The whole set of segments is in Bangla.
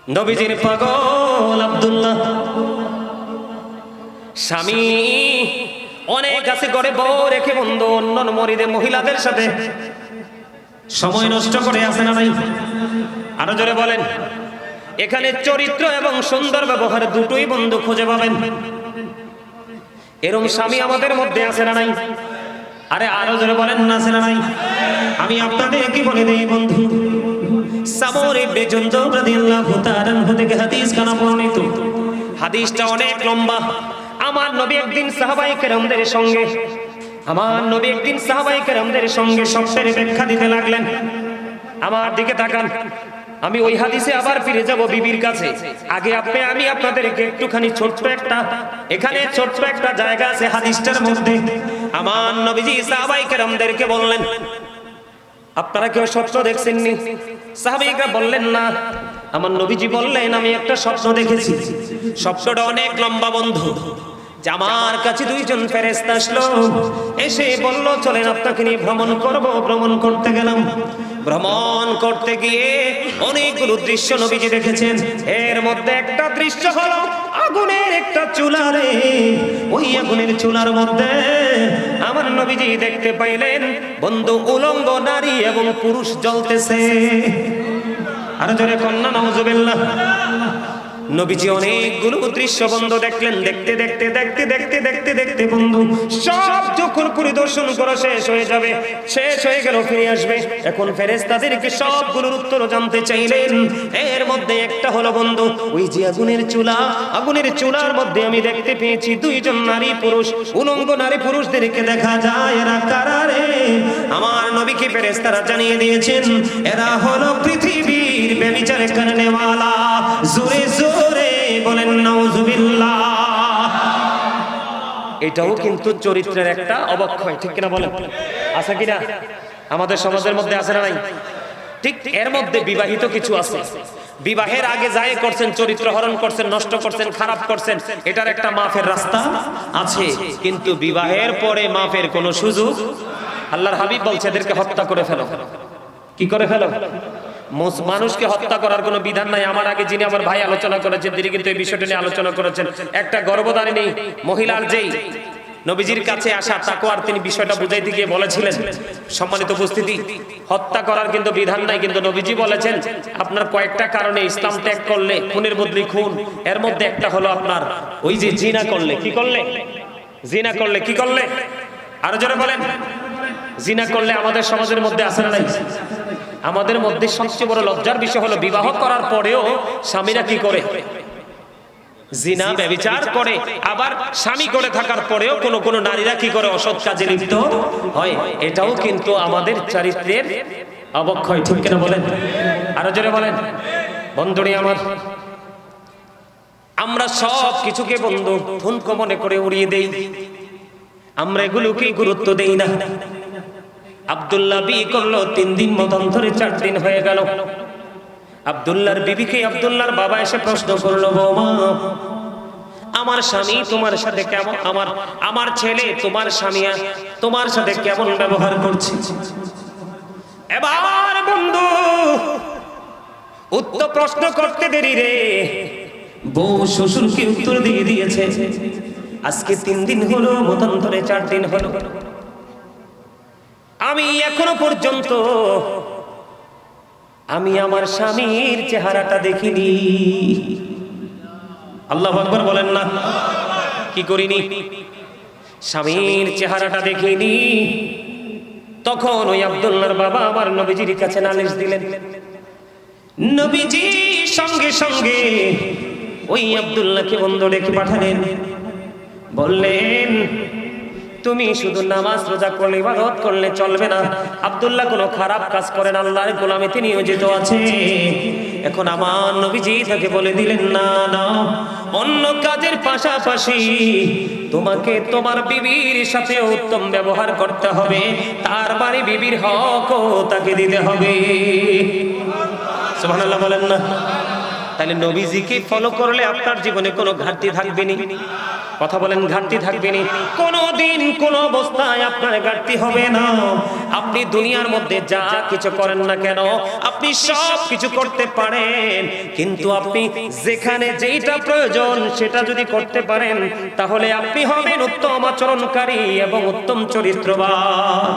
নবীজির পাগল আব্দুল্লাহ। স্বামী অনেক আছে ঘরে বউ রেখে বন্ধু অন্য মহিলাদের সাথে সময় নষ্ট করে আছে না নাই? আরো জোরে বলেন। এখানে চরিত্র এবং সুন্দর ব্যবহার দুটোই বন্ধু খুঁজে পাবেন। এরকম স্বামী আমাদের মধ্যে আছে না নাই? আরে আরো জোরে বলেন না, আছে না নাই? আমি আপনাদের কি বলে দেই বন্ধু, সামর ইবনে জুনদুব রাদিয়াল্লাহু তাআলা আনহু থেকে হাদিস কানা বর্ণিত। হাদিসটা অনেক লম্বা। আমার নবী একদিন সাহাবায়ে কেরামদের সঙ্গে সবশের ব্যাখ্যা দিতে লাগলেন। আমার দিকে তাকান, আমি ওই হাদিসে আবার ফিরে যাব বিবির কাছে। আগে আমি আপনাদেরকে একটুখানি ছোট্ট একটা জায়গা আছে হাদিসটার মধ্যে। আমার নবীজি সাহাবায়ে কেরামদেরকে বললেন, আপনারা কেউ স্বপ্ন দেখছেননি? সাহাবাইরা বললেন না। আমার নবীজি বললেন, আমি একটা স্বপ্ন দেখেছি। স্বপ্নটা অনেক লম্বা বন্ধু। যে আমার কাছে দুইজন ফেরেশতা আসলো, এসে বলল, চলেন আপনাকে নিয়ে ভ্রমণ করব। ভ্রমণ করতে গেলাম। ভ্রমণ করতে গিয়ে অনেকগুলো দৃশ্য নবীজি দেখেছেন। এর মধ্যে একটা দৃশ্য হলো আগুনের একটা চুলারে। ওই আগুনের চুলার মধ্যে আমার নবীজি দেখতে পাইলেন বন্ধু উলঙ্গ নারী এবং পুরুষ জ্বলতেছে। আর জোরে কন্যা নাউজুবিল্লাহ। নবীজি অনেকগুলো দৃশ্য বন্ধু দেখলেন। দেখতে বন্ধু সব যখন পরিদর্শন করা শেষ হয়ে গেল, ফিরে আসবে। এখন ফেরেশতাদেরকে সবগুলোর উত্তর জানতে চাইলেন। এর মধ্যে একটা হলো বন্ধু, ওই যে আগুনের চুলার মধ্যে আমি দেখতে পেয়েছি দুইজন নারী পুরুষ, উলঙ্গ নারী পুরুষদেরকে দেখা যায়। এরা কারা রে? আমার নবীকে ফেরেশতারা জানিয়ে দিয়েছেন, এরা হলো পৃথিবীর ব্যভিচার করনেওয়ালা। জোরে জোরে বলেন নাউজুবিল্লাহ। এটাও কিন্তু চরিত্রের একটা অবক্ষয়, ঠিক কিনা বলেন? আছে কিনা? আমাদের সমাজের মধ্যে আছে না নাই? ঠিক এর মধ্যে বিবাহিত কিছু আছে, বিবাহের আগে যাই করছেন, চরিত্র হরণ করছেন, নষ্ট করছেন, খারাপ করছেন, এটার একটা মাফের রাস্তা আছে। কিন্তু বিবাহের পরে মাফের কোনো সুযোগ, আল্লাহর হাবিব বলছে এদেরকে হত্যা করে ফেলো। কি করে ফেলো? মানুষকে হত্যা করার কোনো বিধান নাই। আমার আগে যিনি আমার ভাই আলোচনা করেছেন, তিনি কিন্তু এই বিষয়টা নিয়ে আলোচনা করেছেন। একটা গর্ভধারিণী মহিলার যেই নবীজির কাছে আসা তাকওয়ার, তিনি বিষয়টা বুঝাইতে গিয়ে বলেছিলেন, সম্মানিত উপস্থিতি, হত্যা করার কিন্তু বিধান নাই, কিন্তু নবীজি বলেছেন আপনার কয়েকটা কারণে ইসলাম ত্যাগ করলে খুনের বদলি খুন। এর মধ্যে একটা হলো আপনার ওই যে জিনা করলে কি করলে আরো জোরে বলেন। জিনা করলে আমাদের সমাজের মধ্যে আছে না নাই? আমাদের মধ্যে সবচেয়ে বড় লজ্জার বিষয় হলো বিবাহ করার পরেও স্বামীরা কি করে? জিনা ব্যভিচার করে। আবার স্বামী করে থাকার পরেও কোন নারীরা কি করে? অসৎ কাজে লিপ্ত হয়। এটাও কিন্তু আমাদের চরিত্রের অবক্ষয়, ঠিক কিনা বলেন? আরো জোরে বলেন। বন্ধুরে আমার, আমরা সব কিছুকে বন্ধু ঠুনকো মনে করে উড়িয়ে দেই। আমরা এগুলোকে গুরুত্ব দেই না। আব্দুল্লাহ বিয়ে করলো 3 দিন মতন ধরে, 4 দিন হয়ে গেল। আব্দুল্লাহর বিবিকে আব্দুল্লাহর বাবা এসে প্রশ্ন করলো, বৌমা, আমার স্বামী তোমার সাথে কেমন, আমার ছেলে তোমার স্বামী তোমার সাথে কেমন ব্যবহার করছে? এবার বন্ধু উত্তর প্রশ্ন করতে দেরি রে, বউ শ্বশুরকে উত্তর দিয়ে দিয়েছে। আজকে 3 দিন হলো মতন ধরে, 4 দিন হলো, আমি এখনো পর্যন্ত আমি আমার স্বামীর চেহারাটা দেখিনি। আল্লাহু আকবার বলেন না? কি করিনি? স্বামীর চেহারাটা দেখিনি। তখন ওই আব্দুল্লাহর বাবা আমার নবীজির কাছে নালিশ দিলেন। নবীজি সঙ্গে সঙ্গে ওই আব্দুল্লাহকে বন্ধ রেখে পাঠালেন। বললেন, তুমি শুধু নামাজ রোজা করলে, ইবাদত করলে চলবে না। আব্দুল্লাহ কোনো খারাপ কাজ করেন, আল্লাহর গোলামিতে নিয়োজিত আছে। এখন আমার নবীজি তাকে বলে দিলেন, না না, অন্য কাজের পাশাপাশি তোমাকে তোমার বিবির সাথে উত্তম ব্যবহার করতে হবে, তার বাড়ি বিবির হকও তাকে দিতে হবে। সুবহানাল্লাহ বলেন না? তাহলে নবীজিকে ফলো করলে আপনার জীবনে কোনো ঘাটতি থাকবে না। কথা বলেন, ঘাটতি থাকবে না। কোনোদিন কোন অবস্থায় আপনার ঘাটতি হবে না। আপনি দুনিয়ার মধ্যে যা কিছু করেন না কেন, আপনি সব কিছু করতে পারেন, কিন্তু আপনি যেখানে যেটা প্রয়োজন সেটা যদি করতে পারেন, তাহলে আপনি হবেন উত্তম আচরণকারী এবং উত্তম চরিত্রবান।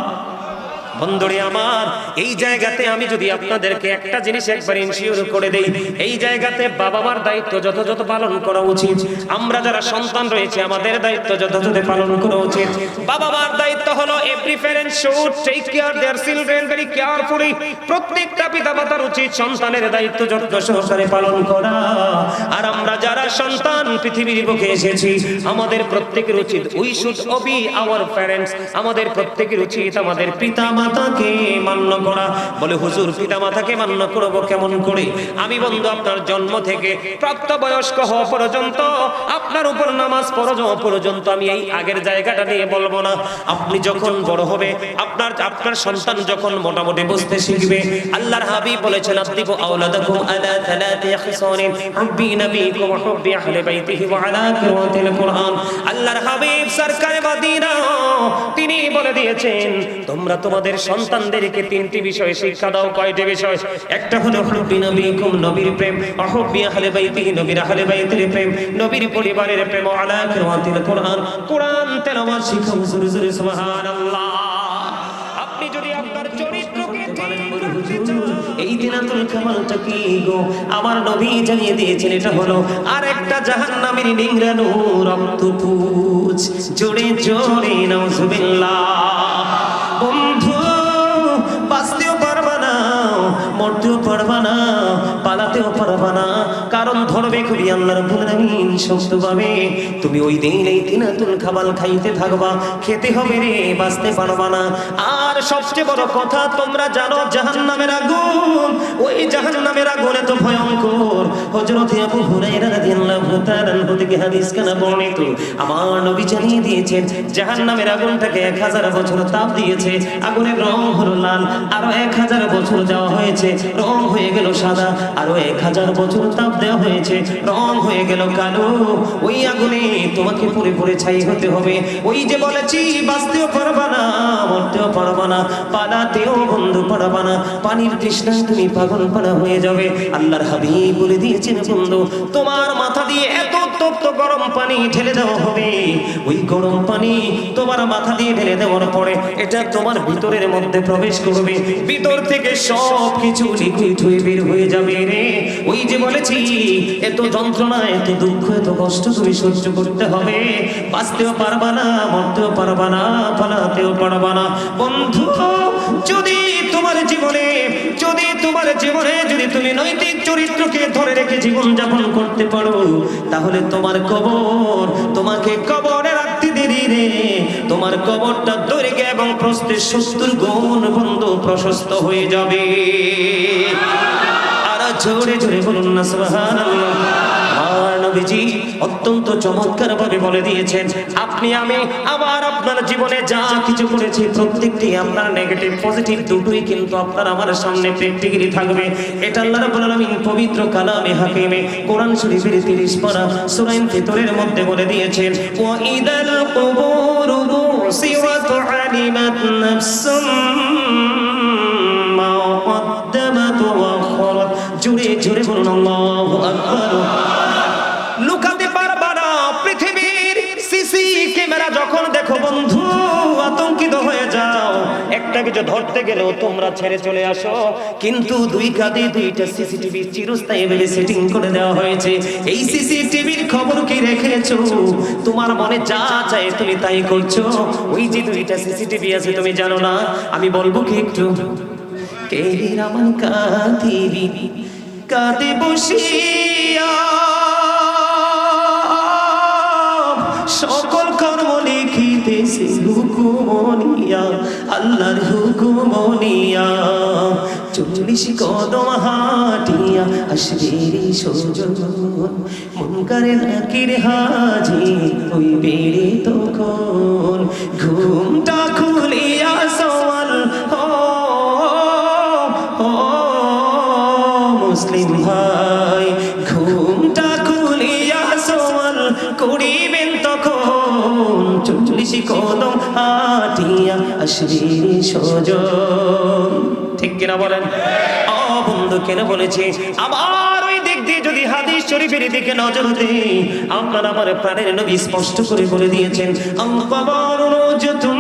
বন্ধুরে আমার, এই জায়গাতে আমি যদি আপনাদেরকে একটা জিনিস একবার ইনশিওর করে দেই, এই জায়গাতে বাবা মার দায়িত্ব যথাযথ পালন করা উচিত। আমরা যারা সন্তান রয়েছে আমাদের দায়িত্ব যথাযথ পালন করা উচিত। বাবা মার দায়িত্ব হলো every parent should take care their children very carefully. প্রত্যেকটা পিতামাতার উচিত সন্তানের দায়িত্ব যত্ন সহকারে পালন করা। আর আমরা যারা সন্তান পৃথিবীর বুকে এসেছি, আমাদের প্রত্যেকের উচিত we should Obi our parents. আমাদের প্রত্যেকের উচিত আমাদের পিতা মাতাকে মান্য করা। বলে হুজুর পিতা মাতাকে মান্য করব কেমন করে? আমি বন্ধু আপনার জন্ম থেকে প্রাপ্তবয়স্ক হওয়া পর্যন্ত, আপনার উপর নামাজ পড়া পর্যন্ত আমি এই আগের জায়গাটা নিয়ে বলবো না। আপনি যখন বড় হবে, আপনার সন্তান যখন মোটামুটি বুঝতে শিখবে, আল্লাহর হাবিব বলেছেন আদিবু আওলাদাকুম আলা থালাতি খিসানিন হুব্বি নবীকুম ওয়া হুব্বি আহলি বাইতিহি ওয়া আলা কিরাতিল কুরআন। আল্লাহর হাবিব সরকারে মদিনা তিনি বলে দিয়েছেন, তোমরা তোমাদের সন্তানদেরকে তিনটি বিষয় শিক্ষা দাও। কয়টি বিষয়? একটা হলো হুব্বি নবীকুম, নবীর প্রেম, ওয়া হুব্বি আহলি বাইতিহি, নবীর আহলি বাইতের প্রেম, নবীর পরিবারের প্রেম, ওয়া আলা কিরাতিল কুরআন, কোরআন তেলাওয়াত শিখাও। জোরে জোরে সুবহানাল্লাহ। আপনি যদি আপনার চরিত্রকে এই দিনাতুল কামালটা কি গো? আমার নবী জানিয়ে দিয়েছেন এটা হলো আরেকটা জাহান্নামের নিংড়ানো রক্তপুঁজ। জোরে জোরে নাউজুবিল্লাহ। বন্ধু বাঁচতেও পারবা না, মরতেও পারবা না, পালাতেও পারবা না, কারণ ধরবে খুবই আল্লাহ রাব্বুল আলামিন শক্তভাবে। তুমি ওই দিন এই দিনাতুল কামাল খাইতে থাকবা, খেতে হবে রে, বাঁচতে পারবা না। আর সবচেয়ে বড় কথা, তোমরা জানো জাহান্নামের আগুন, ওই জাহান্নামের আগুন এত ভয়ঙ্কর। হযরত আবু হুরায়রা রাদিয়াল্লাহু তাআলা থেকে হাদিস কানা বর্ণিত, আমার নবী জানিয়ে দিয়েছেন জাহান্নামের আগুনটাকে 1000 বছর তাপ দিয়েছে, আগুনের রং হলো লাল। আরো 1000 বছর দেওয়া হয়েছে, রং হয়ে গেল সাদা। আরো 1000 বছর তাপ দেওয়া হয়েছে, রং হয়ে গেল কালো। ওই আগুনে তোমাকে পুরে পুরে ছাই হতে হবে। ওই যে বলেছি, বাঁচতেও পারবা না, মরতেও পারবা না, পালাতেও বন্ধু পারবা না, পানির তৃষ্ণায় তুমি পাগল পাড়া হয়ে যাবে। আল্লাহর হাবিব বলে দিয়েছেন, বন্ধু তোমার মাথা দিয়ে এত তপ্ত গরম পানি ঢেলে দেওয়া হবে। ওই গরম পানি তোমার মাথা দিয়ে ঢেলে দেওয়ার পরে এটা তোমার ভিতরের মধ্যে প্রবেশ করবে, ভিতর থেকে সব কিছু লিকুইড হয়ে বের হয়ে যাবে রে। ওই যে বলেছি, এত যন্ত্রণা, এত দুঃখ, এত কষ্ট তুমি সহ্য করতে হবে। বাঁচতেও পারবা না, মরতেও পারবা না, পালাতেও পারবা না। বন্ধু যদি তোমার জীবনে যদি তুমি নৈতিক চরিত্রকে ধরে রেখে জীবন যাপন করতে পারো, তাহলে তোমার কবর, তোমাকে কবরে রাখতে দেরি রে। তোমার কবরটা দৈর্ঘ্য এবং প্রস্থে 70 গুণ বন্ধু প্রশস্ত হয়ে যাবে। আর জোরে জোরে বলুন না সুবহানাল্লাহ। আর নবীজি অত্যন্ত চমৎকার ভাবে বলে দিয়েছেন, আপনি আমি আবার আপনার জীবনে যা কিছু করেছি প্রত্যেকটি আপনার নেগেটিভ পজিটিভ দুটোই কিন্তু আপনার আমার সামনে প্র্যাকটিক্যালি থাকবে। এটা আল্লাহ রাব্বুল আলামিন পবিত্র কালামে হাকিমে কোরআন শরীফের 30 পারা সূরা ফিতরের মধ্যে বলে দিয়েছেন, ওয়া ইদাল কুবুরু বুসিরাত আলিমাত নাফসুম মা কদ্দামাত ওয়া আখরাত। জোরে জোরে বলুন আল্লাহু আকবার। লুকাতে পারবা না। পৃথিবীর সিসি ক্যামেরা যখন দেখো বন্ধু, আতঙ্কিত হয়ে যাও। একটা কিছু ধরতে গেলেও তোমরা ছেড়ে চলে আসো, কিন্তু দুই কাঁধে দুইটা সিসিটিভি চিরস্থায়ী ভাবে সেটিং করে দেওয়া হয়েছে। এই সিসিটিভির খবর কি রেখেছো? তোমার মনে যা চায় তুমি তাই করছো। ওই যে দুইটা সিসিটিভি আছে তুমি জানো না? আমি বলবো কি একটু? কে রামান কাঁদিবি কাঁদে বসিয়া, সকল কর্ম লিখিতেছে হুকুমনিয়া, আল্লাহর হুকুমনিয়া। 40 কদম হাঁটিয়া আসবে রে সুজন, মুনকারে নাকির হাজির হইবে রে তখন। ঘুমটা খুলিয়া সওয়াল মুসলিম ভাই, হাটিয়া আসবি সজন। ঠিক কিনা বলেন? ও বন্ধু, কেন বলেছি? আবার ওই দিক দিয়ে যদি হাদিস শরীফের দিকে নজর দেই, আপনার আমার প্রাণের নবী স্পষ্ট করে বলে দিয়েছেন, আল-কবরু রওজাতুম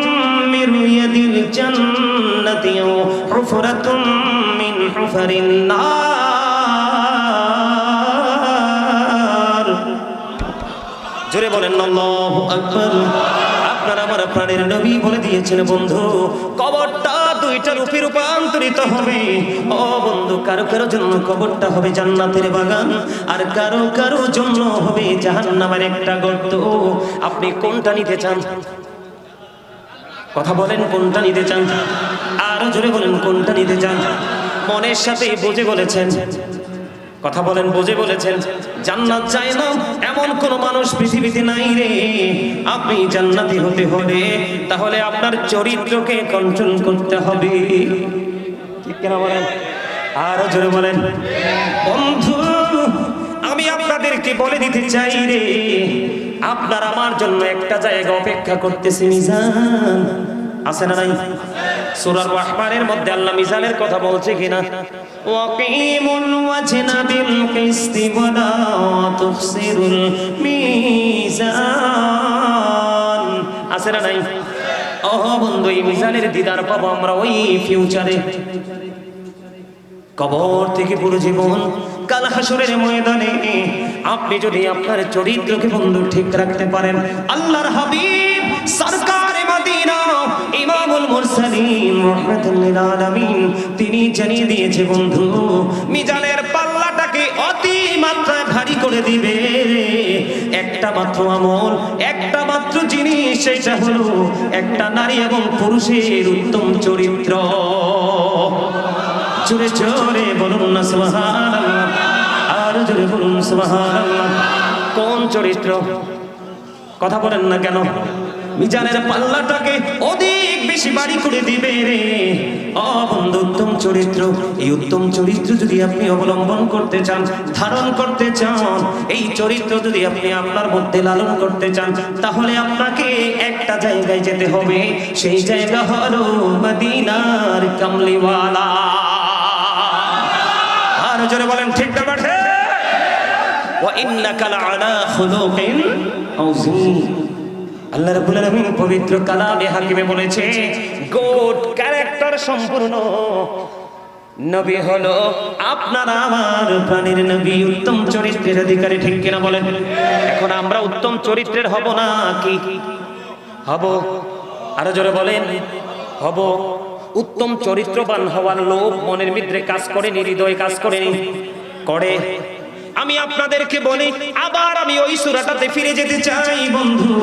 মিন রিয়াদিল জান্নাতি ওয়া হুফরাতুম মিন হুফারিন নার। জোরে বলেন আল্লাহু আকবার। আপনার আমার প্রাণের নবী বলে দিয়েছেন, বন্ধু, কবরটা দুইটা রূপে রূপান্তরিত হবে। ও বন্ধু, কারো কারো জন্য কবরটা হবে জান্নাতের বাগান, আর কারো কারো জন্য হবে জাহান্নামের একটা গর্ত। আপনি কোনটা নিতে চান? কথা বলেন, কোনটা নিতে চান? আরো জোরে বলেন, কোনটা নিতে চান? মনের সাথে বুঝে বলেছেন। কথা বলেন, বুঝে বলেছেন। জান্নাত চায় না এমন কোন মানুষ পৃথিবীতে নাই রে। আপনি জান্নাতি হতে হলে তাহলে আপনার চরিত্রকে কন্ট্রোল করতে হবে। ঠিক কিনা বলেন? আরো জোরে বলেন। বন্ধু, আমি আপনাদেরকে বলে দিতে চাই রে, আপনার আমার জন্য একটা জায়গা অপেক্ষা করতেছে, মিজান। আছে না নাই? সূরা রহমানের মধ্যে আল্লাহ মিজানের কথা বলছে কিনা? ওয়াকিমুল ওয়াজনা বিল কিসতি ওয়া লা তুখসিরুল মিজান। আছে না নাই? ও বন্ধু, এই মিজানের দিদার পাবো আমরা ওই ফিউচারে। কবর থেকে পুরো জীবন, কাল হাসরের ময়দানে আপনি যদি আপনার চরিত্রকে বন্ধু ঠিক রাখতে পারেন, আল্লাহর হাবিব সরকারে মদিনা ইমামুল মুরসালিন রাহমাতুল লিল আলামিন তিনি জানিয়ে দিয়েছে, বন্ধু, মিজানের পাল্লাটাকে অতি মাত্রায় ভারী করে দিবে একটা মাত্র আমল, একটা মাত্র জিনিস, সেটা হলো একটা নারী এবং পুরুষের উত্তম চরিত্র। জোরে জোরে বলুন না সুবহানাল্লাহ, আর জোরে বলুন সুবহানাল্লাহ। কোন চরিত্র? কথা বলেন না কেন? মিজানের পাল্লাটাকে অধিক বেশি ভারী করে দিবে রে। ও বন্ধু, উত্তম চরিত্র। এই উত্তম চরিত্র যদি আপনি অবলম্বন করতে চান, ধারণ করতে চান, এই চরিত্র যদি আপনি আপনার মধ্যে লালন করতে চান, তাহলে আপনাকে একটা জায়গায় যেতে হবে। সেই জায়গা হলো মদিনার কামলিওয়ালা। আর জোরে বলেন, ঠিক না বেঠে? ওয়া ইন্নাকা লাআলা খুলুকিন আযীম। আল্লাহ রাব্বুল আলামিন পবিত্র কালামে হাকিমে বলেছে, গুড ক্যারেক্টার সম্পূর্ণ নবী হলো আপনার আমার প্রাণের নবী, উত্তম চরিত্রের অধিকারী। ঠিক কিনা বলেন? এখন আমরা উত্তম চরিত্রের হব না কি হব? আরো জোরে বলেন, হব। উত্তম চরিত্রবান হওয়ার লোভ মনের ভিতরে কাজ করেনি, হৃদয়ে কাজ করেনি? করে। আমি আপনাদেরকে বলি, আবার আমি ওই সূরাটাতে ফিরে যেতে চাই বন্ধু।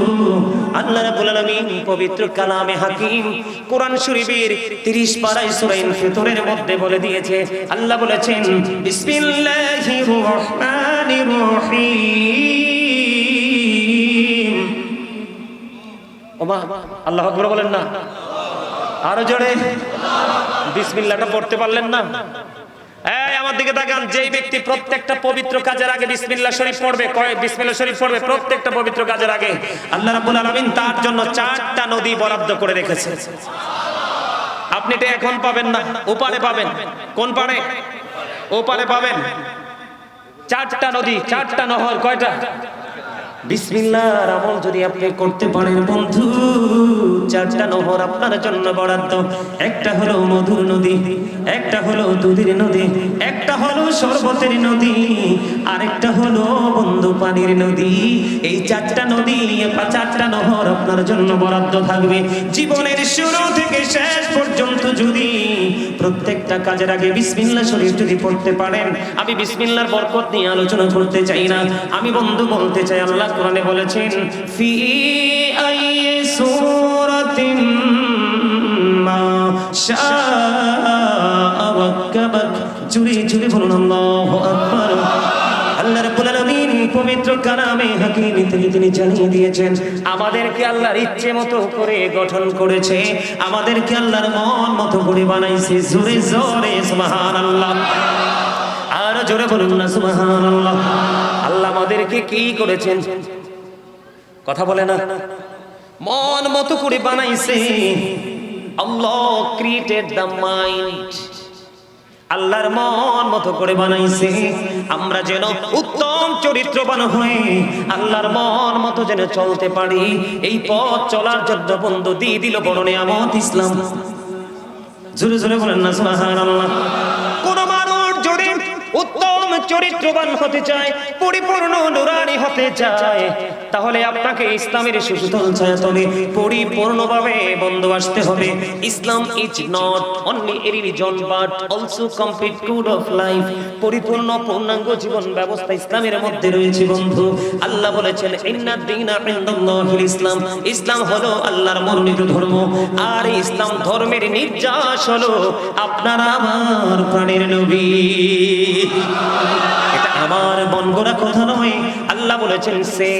আল্লাহ রাব্বুল আলামিন পবিত্র কালামে হাকিম কোরআন শরীফের 30 পারায় সূরা ইনফিতরের মধ্যে বলে দিয়েছে, আল্লাহ বলেছেন, বিসমিল্লাহির রহমানির রহিম। ওমা, আল্লাহু আকবার বলেন না? আরো জোরে বিসমিল্লাহটা পড়তে পারলেন না? এই আমার দিকে তাকান, যেই ব্যক্তি প্রত্যেকটা পবিত্র কাজের আগে বিসমিল্লাহ শরীফ পড়বে, বিসমিল্লাহ শরীফ পড়বে প্রত্যেকটা পবিত্র কাজের আগে, আল্লাহ রাব্বুল আলামিন তার জন্য 4টা নদী বরাদ্দ করে রেখেছে। আপনি এটা এখন পাবেন না, ওপারে পাবেন। কোন পারে? ওপারে পাবেন। 4টা নদী, 4টা নহর। কয়টা? বিসমিল্লাহর আমল যদি আপনি করতে পারেন বন্ধু, 4টা নহর আপনার জন্য বরাদ্দ। একটা হলো মধুর নদী, একটা হলো দুধের নদী, একটা হলো শরবতের নদী, আরেকটা হলো বন্ধু পানির নদী। এই 4টা নদী, 4টা নহর আপনার জন্য বরাদ্দ থাকবে। জীবনের শুরু থেকে শেষ পর্যন্ত যদি প্রত্যেকটা কাজের আগে বিসমিল্লাহ শরীফ যদি পড়তে পারেন, আমি বিসমিল্লাহর বরকত নিয়ে আলোচনা করতে চাই না, আমি বন্ধু বলতে চাই, আল্লাহ কোরআনে বলেছেন, ফি আইয়ি সূরাতিন মা শাআ ওয়াক্কাবাক। জুড়ে জুড়ে বলুন আল্লাহু আকবার। আল্লাহ রাব্বুল আলামিন পবিত্র কালামে হাকিমে তিনি জানিয়ে দিয়েছেন, আমাদেরকে আল্লাহর ইচ্ছে মতো করে গঠন করেছে, আমাদেরকে আল্লাহর মন মতো করে বানাইছে। জোরে জোরে সুবহানাল্লাহ, আর জোরে বলুন না সুবহানাল্লাহ। আল্লাহ আমাদেরকে কি করেছেন? কথা বলে না? মন মতো করে বানাইছে। আল্লাহ ক্রিয়েটেড দ্য মাইন্ড, আল্লাহর মন মতো করে বানাইছে। আমরা যেন উত্তম চরিত্রবান হয়ে আল্লাহর মন মতো যেন চলতে পারি, এই পথ চলার জন্য বন্ধু দিয়ে দিল বড় নিয়ামত ইসলাম। জোরে জোরে বলেন না সুবহানাল্লাহ। কোন মানুষ যদি উত্তম চরিত্রবান হতে চায়, পরিপূর্ণ নুরানি হতে চায়, তাহলে আপনাকে ইসলামের সুশীতল ছায়াতলে পরিপূর্ণভাবে বন্ধু আসতে হবে। Islam is not only a religion but also complete code of life. পরিপূর্ণ পূর্ণাঙ্গ জীবন ব্যবস্থা ইসলামের মধ্যে রয়েছে বন্ধু। আল্লাহ বলেছেন ইন্নাদ দীনা ইনদাল্লাহিল ইসলাম, ইসলাম হলো আল্লাহর মনোনীত ধর্ম। আর ইসলাম ধর্মের নির্যাস হলো আপনার আমার প্রাণের নবী। এটা আমার মন গড়া কথা নয়, আল্লাহ বলেছেন সে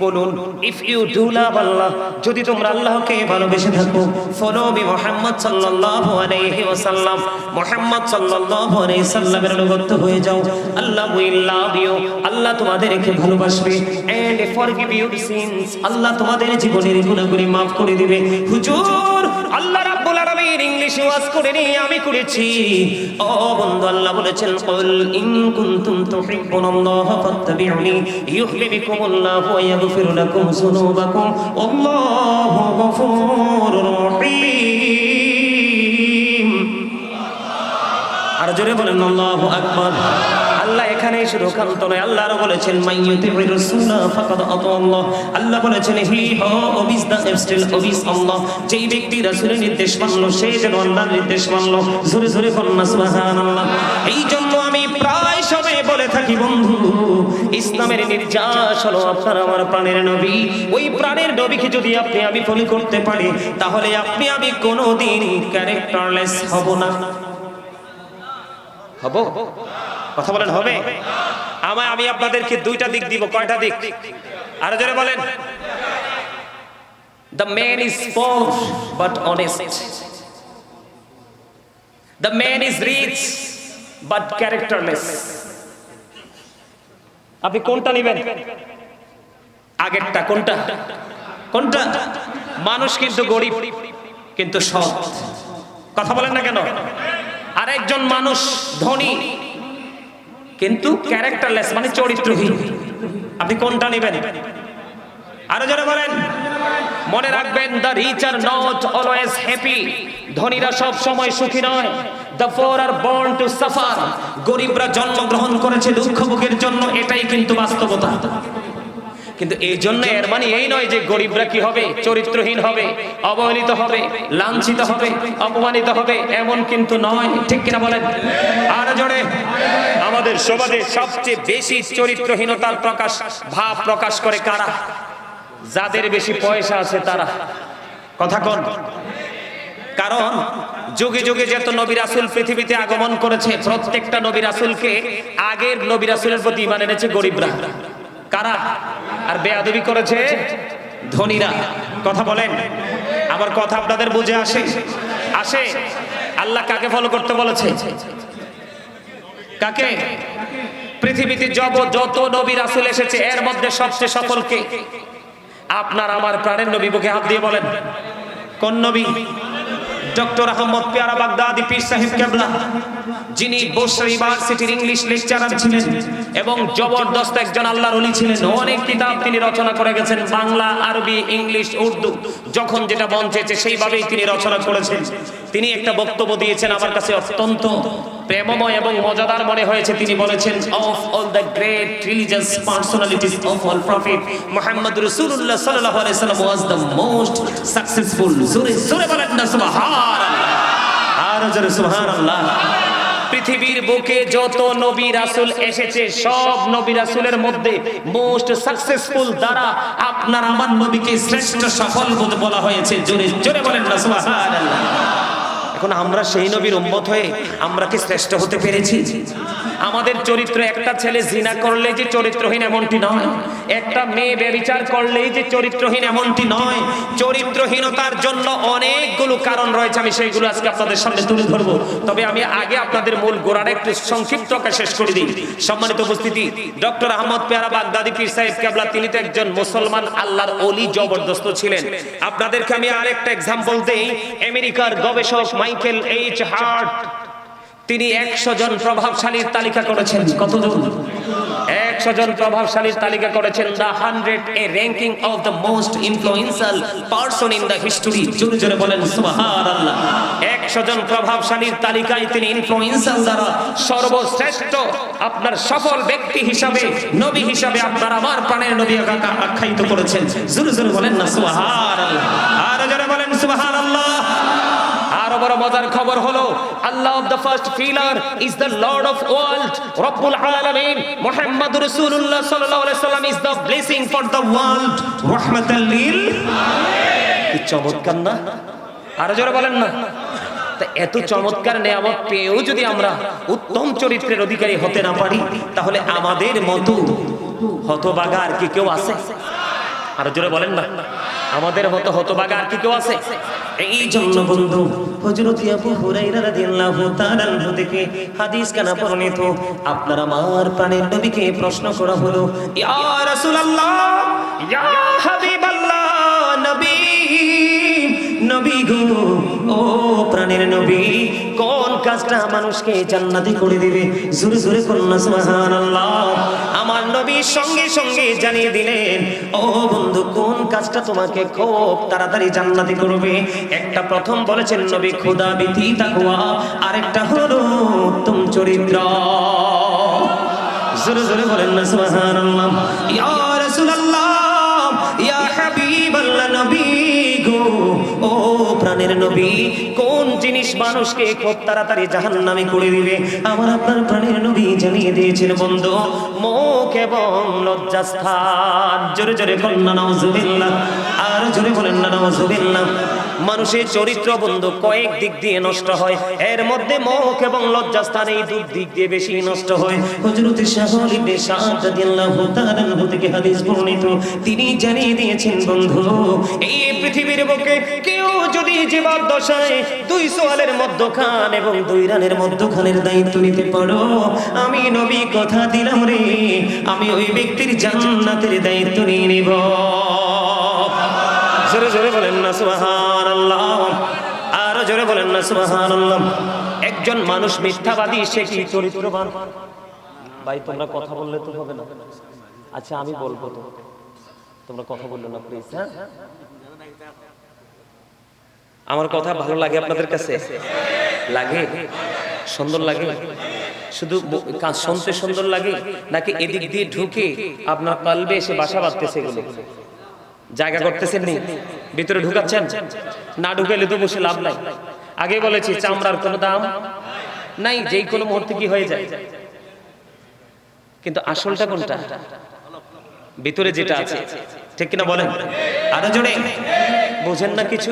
বলুন, ইফ ইউ ডু লাভ আল্লাহ, যদি তোমরা আল্লাহকে ভালোবেসে থাকো, ফলো মি মুহাম্মদ সাল্লাল্লাহু আলাইহি ওয়াসাল্লাম, মুহাম্মদ সাল্লাল্লাহু আলাইহি সাল্লামের অনুগত হয়ে যাও, আল্লাহ উইল লাভ ইউ, আল্লাহ তোমাদেরকে ভালোবাসবে, এন্ড ফরগিভ ইউর সিনস, আল্লাহ তোমাদের জীবনের গুনাহগুলি maaf করে দিবে। হুজুর, আল্লাহ রাব্বুল আলামিন ইংলিশে ওয়াজ করেনি, আমি করেছি। ও বন্ধু, আল্লাহ বলেছেন কুল ইন কুনতুম তুহিব্বুনাল্লাহ ফাত্তাবিউনি ইউহিব্বুকুমুল্লাহু ওয়া ইয়াগফির লাকুম যুনুবাকুম আল্লাহু গফুরুর রহিম। আর জোরে বলেন আল্লাহু আকবার। আল্লাহ এখানে শুধু কান্ত নয়, আল্লাহ আরো বলেছেন মাইয়ুতির রাসূলা ফাকাদ আতাল্লাহ। আল্লাহ বলেছেন হি ওবিস দা এবস্টিল ওবিস আল্লাহ, যেই ব্যক্তি রাসূলের নির্দেশ মানলো সে যেন আল্লাহর নির্দেশ মানলো। জোরে জোরে বলুন সুবহানাল্লাহ। এই জন্য আমি প্রায় সময় বলে থাকি বন্ধু, ইসলামের নির্যাস হলো আপনার আমার প্রাণের নবী। ওই প্রাণের নবীকে যদি আপনি আমি ফলো করতে পারি, তাহলে আপনি আমি কোনোদিন ক্যারেক্টারলেস হব না। হব? কথা বলেন হবে? আমি আপনাদেরকে দুইটা দিক দিব। কয়টা দিক? আরো জোরে বলেন। The man is poor but honest. The man is rich but characterless. আপনি কোনটা নেবেন? আগেরটা কোনটা? কোনটা? মানুষ কিন্তু গরিব কিন্তু সৎ। কথা বলেন না কেন? আর একজন মানুষ ধনী কিন্তু ক্যারেক্টারলেস, মানে চরিত্রহীন। আপনি কোনটা নেবেন? আরো যারা বলেন। মনে রাখবেন, the rich are not always happy, ধনীরা সব সময় সুখী নয়। The poor are born to suffer, গরিবরা জন্মগ্রহণ করেছে দুঃখ ভোগের জন্য, এটাই কিন্তু বাস্তবতা। কিন্তু এই জন্য এর মানে এই নয় যে গরিবরা কি হবে? চরিত্রহীন হবে, অবহেলিত হবে, লাঞ্ছিত হবে, অপমানিত হবে, এমন কিন্তু নয়। ঠিক কিনা বলেন? আর জোরে। আমাদের সমাজে সবচেয়ে বেশি চরিত্রহীনতার ভাব প্রকাশ করে কারা? যাদের বেশি পয়সা আছে তারা। কথা কোন? কারণ যুগে যুগে যত নবী রাসূল পৃথিবীতে আগমন করেছে, প্রত্যেকটা নবী রাসূলকে আগের নবী রাসূলের প্রতি ঈমান এনেছে গরিবরা। কারা? আর বেয়াদবি করেছে ধনীরা। কথা বলেন। আমার কথা আপনাদের বুঝে আসে? আসে? আল্লাহ কাকে ফলো করতে বলেছে? কাকে? পৃথিবীতে যত নবী রাসূল এসেছে এর মধ্যে সবচেয়ে সফল কে? আপনার আমার প্রাণের নবী। বুকে হাত দিয়ে বলেন কোন নবী? ডক্টর আহমদ পেয়ারা বাগদাদি পীর সাহেব কেবলা, যিনি বসরা ইউনিভার্সিটির ইংলিশ লেকচারার ছিলেন এবং জবরদস্ত একজন আল্লাহর ওলি ছিলেন। অনেক কিতাব তিনি রচনা করে গেছেন, বাংলা, আরবি, ইংলিশ, উর্দু, যখন যেটা মন চেয়েছে সেইভাবেই তিনি রচনা করেছেন। তিনি একটা বক্তব্য দিয়েছেন, আমার কাছে অত্যন্ত প্রেমময় এবং মজাদার মনে হয়েছে। তিনি বলেছেন, of all the great religious personalities of all Prophet Muhammad রাসূলুল্লাহ সাল্লাল্লাহু আলাইহি ওয়াসাল্লাম ওয়াজ দ্য মোস্ট সাকসেসফুল। জোরে জোরে বলেন না সুবহানাল্লাহ। আর জোরে সুবহানাল্লাহ। পৃথিবীর বুকে যত নবী রাসূল এসেছে সব নবী রাসূলের মধ্যে মোস্ট সাকসেসফুল দ্বারা আপনার আমার নবীকে শ্রেষ্ঠ সফল বলা হয়েছে। জোরে জোরে বলেন না সুবহানাল্লাহ। এখন আমরা সেই নবীর উম্মত হয়ে আমরা কি শ্রেষ্ঠ হতে পেরেছি? আমাদের চরিত্র একটা ছেলে জিনা করলে যে চরিত্রহীন এমনটি নয়, একটা মেয়ে ব্যভিচার করলেই যে চরিত্রহীন এমনটি নয়। চরিত্রহীনতার জন্য অনেকগুলো কারণ রয়েছে, আমি সেইগুলো আজকে আপনাদের সামনে তুলে ধরবো। তবে আমি আগে আপনাদের মূল গোড়াটা একটু সংক্ষিপ্ত শেষ করে দিই। সম্মানিত উপস্থিতি, ডক্টর আহমদ পেয়ারা বাগদাদি পীর সাহেব কেবলা তিনি তো একজন মুসলমান আল্লাহর ওলি জবরদস্ত ছিলেন। আপনাদেরকে আমি আরেকটা এক্সাম্পল দেই। আমেরিকার গবেষক মাইকেল এইচ হার্ট তিনি 100 জন প্রভাবশালীর তালিকা করেছেন। কতজন? 100 জন প্রভাবশালীর তালিকা করেছেন। The 100 A ranking of the most influential person in the history. জোরে জোরে বলেন সুবহানাল্লাহ। 100 জন প্রভাবশালীর তালিকায় তিনি ইনফ্লুয়েন্সার দ্বারা সর্বশ্রেষ্ঠ আপনার সফল ব্যক্তি হিসাবে, নবী হিসাবে আপনার আমার প্রাণের নবী আখ্যায়িত করেছেন। জোরে জোরে বলেন না সুবহানাল্লাহ। আর জোরে বলেন সুবহানাল্লাহ। আরো বড় মজার খবর হলো, আল্লাহ of the first pillar is the lord of world রব্বুল আলামিন মুহাম্মদ রাসূলুল্লাহ সাল্লাল্লাহু আলাইহি সাল্লাম is the blessing for the world রাহমাতাল লিল আলামিন। কি চমৎকার না? আরো জোরে বলেন না। তা এত চমৎকার নিয়ামত পেয়েও যদি আমরা উত্তম চরিত্রের অধিকারী হতে না পারি, তাহলে আমাদের মতো হতভাগা আর কি কেউ আছে? আরো জোরে বলেন না। আমাদের মতো হতভাগা আর কি কেউ আছে? এই জন্য বন্ধু, হযরত আবু হুরায়রা রাদিয়াল্লাহু তাআলা আনহু থেকে হাদিস কানা বর্ণিত, আপনার আমার প্রাণের নবীকে প্রশ্ন করা হলো, ইয়া রাসূলুল্লাহ, ইয়া হাবিবাল্লাহ, নবী নবী গো, ও প্রাণের নবী, কোন কাজটা মানুষকে জান্নাতি করে দিবে? জোরে জোরে বলুন না সুবহানাল্লাহ। আমার নবী সঙ্গে সঙ্গে জানিয়ে দিলেন, ও বন্ধু, কোন কাজটা তোমাকে খুব তাড়াতাড়ি জান্নাতি করবে? একটা প্রথম বলেছেন নবী খোদা ভীতি তাকওয়া, আরেকটা হলো উত্তম চরিত্র। জোরে জোরে বলেন না সুবহানাল্লাহ। ইয়া রাসূলুল্লাহ, ইয়া হাবিবাল্লাহ, নবী গো, ও প্রাণের নবী, কোন জিনিস মানুষকে খুব তাড়াতাড়ি জাহান্নামী করে দিবে? আমার আপনার প্রাণের নবী জানিয়ে দিয়েছেন বন্ধু, মুখ এবং লজ্জাস্থান। জোরে জোরে বলেন না নাউজুবিল্লাহ। আর জোরে বলেন না নাউজুবিল্লাহ। মানুষের চরিত্র বন্ধু কয়েক দিক দিয়ে নষ্ট হয়, এর মধ্যে মুখ এবং লজ্জাস্থান এই দুই দিক দিয়ে বেশি নষ্ট হয়। হযরত শাহর ইবনে সাদ রাদিয়াল্লাহু তাআলা আনহু থেকে হাদিস বর্ণিত, তিনি জানিয়ে দিয়েছেন বন্ধু, এই পৃথিবীর বুকে কেউ যদি জীবদ্দশায় 2 সোয়ালের মধ্যখান এবং 2 রানের মধ্যখানের দায়িত্ব নিতে পারো, আমি নবী কথা দিলাম রে, আমি ওই ব্যক্তির জান্নাতের দায়িত্ব নিয়ে নিব। জোরে জোরে বলেন না সুবহানাল্লাহ। আর জোরে বলেন না সুবহানাল্লাহ। একজন মানুষ মিথ্যাবাদী, সে কি চরিত্রবান? ভাই তোমরা কথা বললে তো হবে না। আচ্ছা আমি বলবো তো, তোমরা কথা বললো না প্লিজ। হ্যাঁ, আমার কথা ভালো লাগে আপনাদের কাছে? লাগে? সুন্দর লাগে? শুধু কাজ শুনতে সুন্দর লাগে, নাকি এদিক দিয়ে ঢুকে আপনার কলবে এসে বাসা বাঁধতেছে? এগুলো জায়গা করতেছেন নি, ভিতরে ঢুকাচ্ছেন না? ঢুকাইলে তো বসে লাভ নাই। আগে বলেছি চামড়ার কোনো দাম নাই, যেই কোনো মুহূর্তে কি হয়ে যায়। কিন্তু আসলটা কোনটা? ভিতরে যেটা আছে, ঠিক কিনা বলেন? আরো জোরে বোঝেন না কিছু?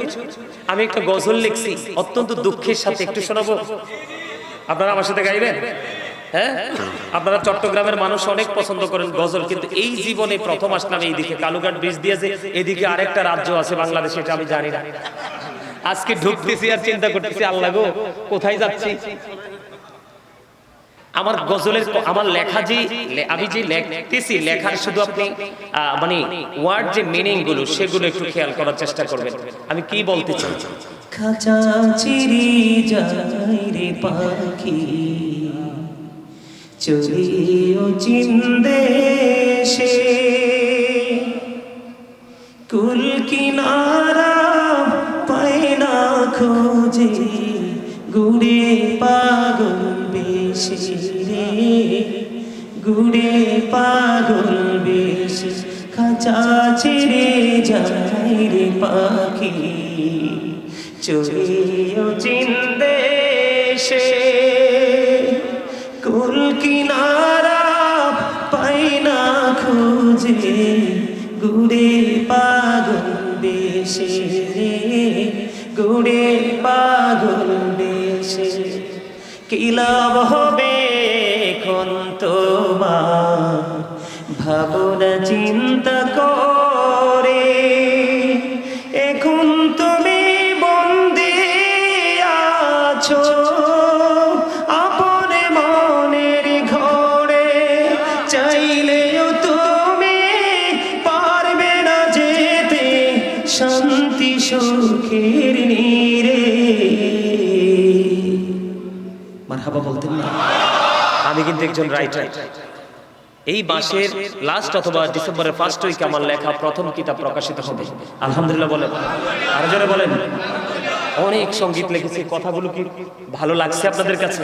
আমি একটা গজল লিখছি অত্যন্ত দুঃখের সাথে, একটু শোনাবো? আপনারা আমার সাথে গাইবেন? হ্যাঁ, আপনারা চট্টগ্রামের মানুষ অনেক পছন্দ করেন গজল, কিন্তু এই জীবনে প্রথম আসলাম এইদিকে। কালুঘাট ব্রিজ দিয়েছে, এদিকে আরেকটা রাজ্য আছে বাংলাদেশে, এটা আমি জানি না। আজকে ঢুকতেছি আর চিন্তা করতেছি, আল্লাহ গো কোথায় যাচ্ছি। আমার গজলের, আমার লেখা যে আমি যে লিখতেছি, লেখার শুধু আপনি মানে ওয়ার্ড যে মিনিং গুলো, সেগুলো একটু খেয়াল করার চেষ্টা করবেন আমি কি বলতে চাই। খাঁচা চিরি যায় রে পাখি, চলিও চিন্দেশে, কুল কিনারা পায় না খোঁজে, গুড়ে পাগল বেশে রে, গুড়ে পাগল বেশে। খাঁচা ছেড়ে যায় রে পাখি, চলিও চিন্দেশে, কুল কিনারা পাই না খুঁজে, গুড়ে পাগল বেশে রে, গুড়ে পাগল বেশে। কি লাভ হবে এখন ভাবনা চিন্তা করে এখন তুমি বন্দী আছো আপন মনের ঘরে, চাইলেও তুমি পারবে না যেতে শান্তি সুখের নীড়ে। মারহাবা বলতেন না? আমি কিন্তু একজন রাইটার। এই মাসের লাস্ট অথবা ডিসেম্বরের ফার্স্ট উইকে আমার লেখা প্রথম কিতাব প্রকাশিত হবে আলহামদুলিল্লাহ বলেন, আর জোরে বলেন। অনেক সঙ্গীত লিখেছি, কথাগুলো কি ভালো লাগছে আপনাদের কাছে?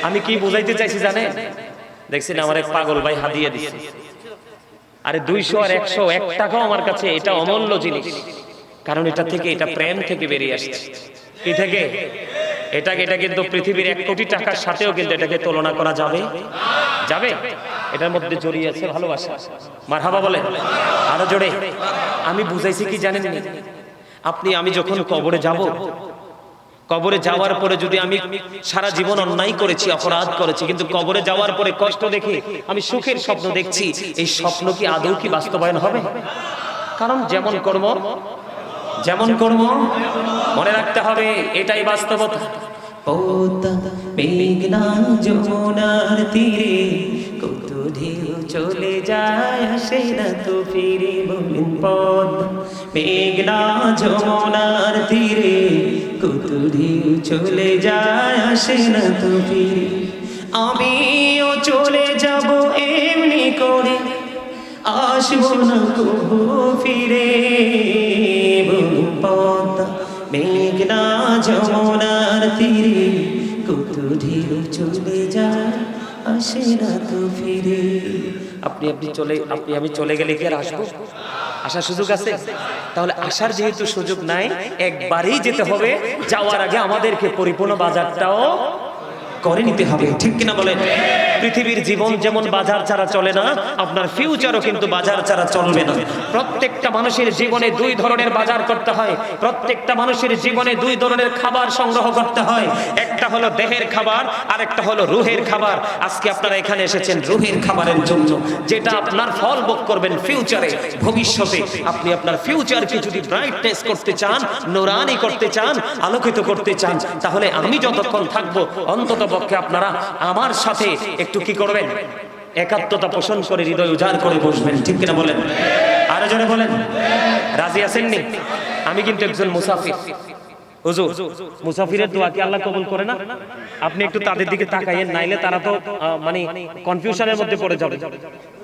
আমি কি বুঝাইতে চাইছি জানেন? দেখছেন আমার এক পাগল ভাই হাদিয়া দিচ্ছে, আরে 200 আর 100 এক টাকাও আমার কাছে এটা অমূল্য জিনিস, কারণ এটা থেকে, এটা প্রেম থেকে বেরিয়ে আসছে। কি থেকে? এটা কিন্তু পৃথিবীর 1 কোটি টাকার সাথেও কিন্তু এটাকে তুলনা করা যাবে যাবে এটার মধ্যে জড়িয়ে আছে ভালোবাসা। মারহাবা বলেন আরো জোরে। আমি বুঝাইছি কি জানেন? আপনি আমি যখন কবরে যাব, কবরে যাওয়ার পরে যদি আমি সারা জীবন অন্যায় করেছি, অপরাধ করেছি, কিন্তু কবরে যাওয়ার পরে কষ্ট দেখে আমি সুখের স্বপ্ন দেখছি, এই স্বপ্ন কি আদৌ কি বাস্তবায়ন হবে? কারণ যেমন কর্ম মনে রাখতে হবে, এটাই বাস্তবতা। পদ্মা মেঘনা যমুনার তীরে কত ঢেউ চলে যায় আসে না তো ফিরে। বলেন পদ্মা মেঘনা যমুনার তীরে কত ঢেউ চলে যায় আসে না তো ফিরে। আমিও চলে যাব এমনি করে, আসবো না কবু ফিরে। বলুন পদ্মা মেঘনা যমুনার তীরে কত ঢেউ চলে যায় আসে না তো ফিরে। আপনি আমি চলে গেলে কি আর আসবো? আসার সুযোগ আছে? তাহলে আসার যেহেতু সুযোগ নাই, একবারেই যেতে হবে। যাওয়ার আগে আমাদেরকে পরিপূর্ণ বাজারটাও করে নিতে হবে, ঠিক কিনা বলেন? পৃথিবীর জীবন যেমন বাজার ছাড়া চলে না, আপনার ফিউচারও কিন্তু বাজার ছাড়া চলবে না। প্রত্যেকটা মানুষের জীবনে 2 ধরনের বাজার করতে হয়, প্রত্যেকটা মানুষের জীবনে 2 ধরনের খাবার সংগ্রহ করতে হয়। একটা হলো দেহের খাবার, আর একটা হলো রুহের খাবার। আজকে আপনারা এখানে এসেছেন রুহের খাবারের জন্য, যেটা আপনার ফল ভোগ করবেন ফিউচারে, ভবিষ্যতে। আপনি আপনার ফিউচারকে যদি ব্রাইটনেস করতে চান, নুরানি করতে চান, আলোকিত করতে চান, তাহলে আমি যতক্ষণ থাকবো অন্তত পক্ষে আপনারা আমার সাথে একটু কি করবেন? একাত্মতা পোষণ করে হৃদয় উজাড় করে বসবেন, ঠিক কিনা বলেন? আরো জোরে বলেন। রাজি আছেননি? আমি কিন্তু একজন মুসাফির। হুজুর, মুসাফিরের দোয়া কি আল্লাহ কবুল করে না? আপনি একটু তাদের দিকে তাকাইয়েন, নাইলে তারা তো মানে কনফিউশনের মধ্যে পড়ে যাবে,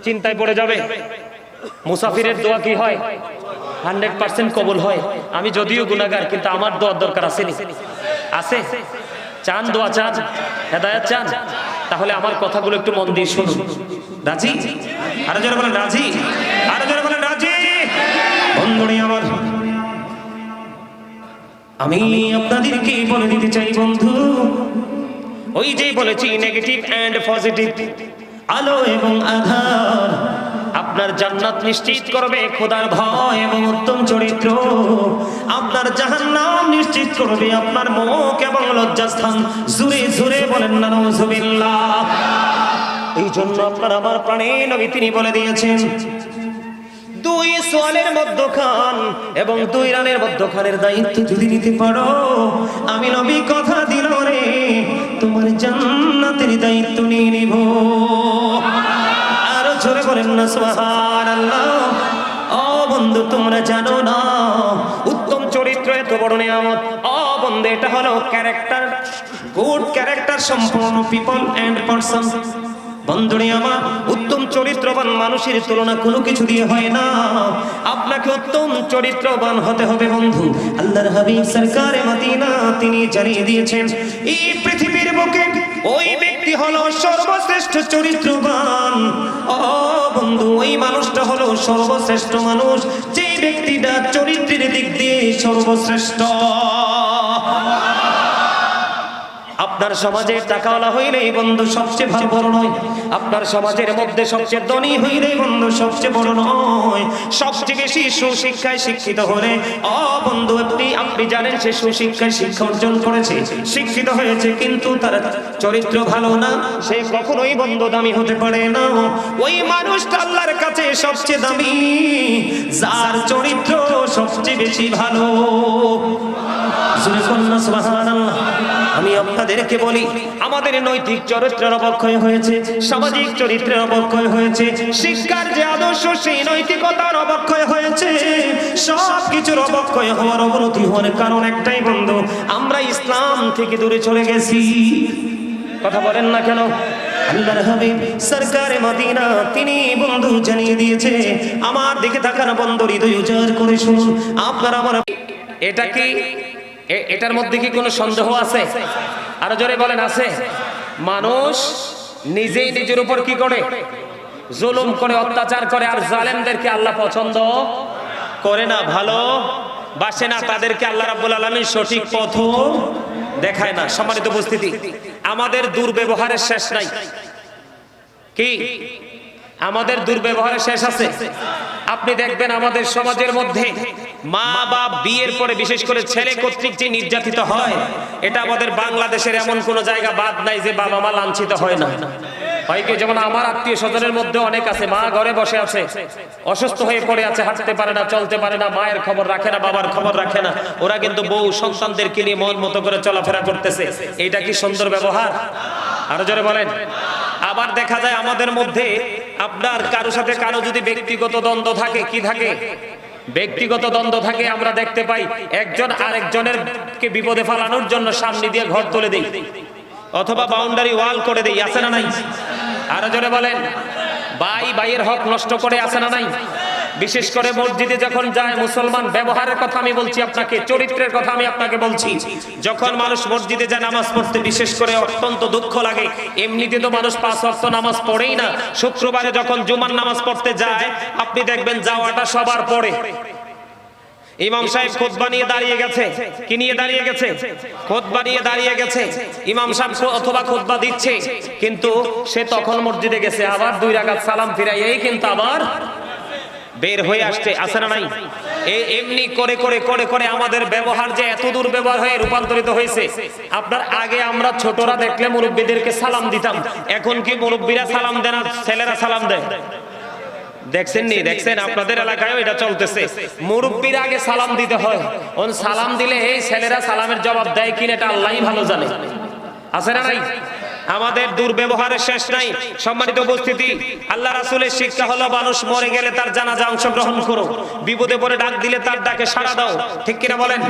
চিন্তায় পড়ে যাবে। মুসাফিরের দোয়া কি হয়? 100% কবুল হয়। আমি যদিও গুনাহগার, কিন্তু আমার দোয়ার দরকার আসেনি? আছে? চান দোয়া, চান হেদায়েত চান? তাহলে আমার কথাগুলো একটু মন দিয়ে শুনুন। রাজি? আরো জোরে বলেন রাজি, আরো জোরে বলেন রাজি। বন্ধুরে আমার, আমি আপনাদেরকে বলে দিতে চাই বন্ধু, ওই যে বলেছি নেগেটিভ এন্ড পজিটিভ, আলো এবং আঁধার আপনার জান্নাত নিশ্চিত করবে খোদার ভয় এবং উত্তম চরিত্র। আপনার জাহান্নাম নিশ্চিত করবে আপনার মুখ এবং লজ্জাস্থান। জোরে জোরে বলেন না নাউজুবিল্লাহ। এই জন্য আপনার আমার প্রাণের নবী তিনি বলে দিয়েছেন, 2 সোয়ালের মধ্যখান এবং 2 রানের মধ্যখানের দায়িত্ব যদি নিতে পারো, আমি নবী কথা দিল রে তোমার জান্নাতের দায়িত্ব নিয়ে নিব। আরো জোরে বলেন না সুবহানাল্লাহ। ও বন্ধু, তোমরা জানো না উত্তম চরিত্র এত বড় নিয়ামত? ও বন্ধু, এটা হলো ক্যারেক্টার, গুড ক্যারেক্টার সম্পন্ন পিপল এন্ড পারসন। বন্ধুরে আমার, উত্তম চরিত্রবান মানুষের তুলনা কোনো কিছু দিয়ে হয় না। আপনাকে উত্তম চরিত্রবান হতে হবে বন্ধু। আল্লাহর হাবিব সরকারে মদিনা তিনি জানিয়ে দিয়েছেন, এই পৃথিবীর বুকে ওই ব্যক্তি হলো সর্বশ্রেষ্ঠ চরিত্রবান। ও বন্ধু, ওই মানুষটা হলো সর্বশ্রেষ্ঠ মানুষ, যে ব্যক্তিটা চরিত্রের দিক দিয়ে সর্বশ্রেষ্ঠ। আপনার সমাজে টাকাওয়ালা হইলেই বন্ধু সবচেয়ে ভালো বড় নয়, আপনার সমাজের মধ্যে সবচেয়ে ধনী হইলেই বন্ধু সবচেয়ে বড় নয়। সবচেয়ে বেশি সুশিক্ষায় শিক্ষিত হলে বন্ধু আপনি জানেন সে সুশিক্ষায় শিক্ষা অর্জন করেছে, শিক্ষিত হয়েছে, কিন্তু তার চরিত্র ভালো না, সে কখনোই বন্ধু দামি হতে পারে না। ওই মানুষটা আল্লাহর কাছে সবচেয়ে দামি যার চরিত্র সবচেয়ে বেশি ভালো। সুবহানাল্লাহ। আমি আপনাদেরকে বলি, আমাদের নৈতিক চরিত্রের অবক্ষয় হয়েছে, সামাজিক চরিত্রের অবক্ষয় হয়েছে, শিক্ষার যে আদর্শ সেই নৈতিকতার অবক্ষয় হয়েছে। সব কিছুর অবক্ষয় হওয়ার, অবনতি হওয়ার কারণ একটাই বন্ধু, আমরা ইসলাম থেকে দূরে চলে গেছি। কথা বলেন না কেন? আল্লাহর হাবিব সরকারে মদিনা তিনি বন্ধু জানিয়ে দিয়েছে, আমার দিকে তাকান বন্ধু, হৃদয় উজাড় করে শুনুন। আপনার আমার এটা কি, এটার মধ্যে কি কোনো সন্দেহ আছে? আরো জোরে বলেন, আছে? মানুষ নিজেই নিজের উপর কি করে? জুলুম করে, অত্যাচার করে, আর জালেমদেরকে আল্লাহ পছন্দ করে না, ভালো বাসে না, তাদেরকে আল্লাহ রাব্বুল আলামিন সঠিক পথ দেখায় না। সম্মানিত উপস্থিতি, আমাদের দুর্ব্যবহারের শেষ নাই। কি আমাদের দুর্ব্যবহারের শেষ আছে? আপনি দেখবেন আমাদের সমাজের মধ্যে মা বাপ বিয়ের পরে বিশেষ করে ছেলে কর্তৃক যে নির্যাতিত হয়, এটা আমাদের বাংলাদেশের এমন কোন জায়গা বাদ নাই যে বাবা মা লাঞ্ছিত হয় না। হয় কি? যেমন আমার আত্মীয় স্বজনের মধ্যে অনেক আছে, মা ঘরে বসে আছে, অসুস্থ হয়ে পড়ে আছে, হাঁটতে পারে না, চলতে পারে না, মায়ের খবর রাখে না, বাবার খবর রাখে না, ওরা কিন্তু বউ সন্তানদেরকে নিয়ে মন মতো করে চলাফেরা করতেছে। এটা কি সুন্দর ব্যবহার? আরো জোরে বলেন। আবার দেখা যায় আমাদের মধ্যে আপনার কারো সাথে কারো যদি ব্যক্তিগত দ্বন্দ্ব থাকে, কি থাকে? ব্যক্তিগত দ্বন্দ্ব থাকে, আমরা দেখতে পাই একজন আরেকজনের কে বিপদে ফেলানোর জন্য সামনে দিয়ে ঘর তুলে দেই, অথবা বাউন্ডারি ওয়াল করে দেই, আছে না নাই? আরো জোরে বলেন। ভাই ভাইয়ের হক নষ্ট করে, আছে না নাই? বিশেষ করে মসজিদে যখন যায় মুসলমান, ব্যবহারের কথা আমি বলছি আপনাকে, চরিত্রের কথা আমি আপনাকে বলছি। যখন মানুষ মসজিদে যায় নামাজ পড়তে, বিশেষ করে অত্যন্ত দুঃখ লাগে। এমনিতে তো মানুষ 5 ওয়াক্ত নামাজ পড়েই না, শুক্রবারে যখন জুমার নামাজ পড়তে যায়, আপনি দেখবেন যাওয়াটা সবার পড়ে। ইমাম সাহেব খুতবা নিয়ে দাঁড়িয়ে গেছে, কি নিয়ে দাঁড়িয়ে গেছে? খুতবা নিয়ে দাঁড়িয়ে গেছে। ইমাম সাহেব অথবা খুতবা দিচ্ছে, কিন্তু সে তখন মসজিদে গেছে, আবার 2 রাকাত সালাম ফিরাইয়েই কিন্তু আবার বের হয়ে আসছে, আছে না নাই? এমনি করে করে করে করে আমাদের ব্যবহার যে এত দূর ব্যবহার হয়ে রূপান্তরিত হয়েছে। আপনার আগে আমরা ছোটরা দেখলে মুরব্বীদেরকে সালাম দিতাম, এখন কি মুরব্বীরা সালাম দেন আর ছেলেরা সালাম দেয়? দেখছেন নি? দেখছেন আপনাদের এলাকায় এটা চলতেছে। মুরব্বীর আগে সালাম দিতে হয়, সালাম দিলে এই ছেলেরা সালামের জবাব দেয় কিনা এটা আল্লাহই ভালো জানে, আছে না নাই? আমাদের দুর্ব্যবহারের শেষ নাই। সম্মানিত উপস্থিতি, আল্লাহ রাসূলের শিক্ষা হলো মানুষ মরে গেলে তার জানাজা অংশগ্রহণ করো, বিপদে পড়ে ডাক দিলে তার ডাকে সাড়া দাও, ঠিক কিনা বলেন?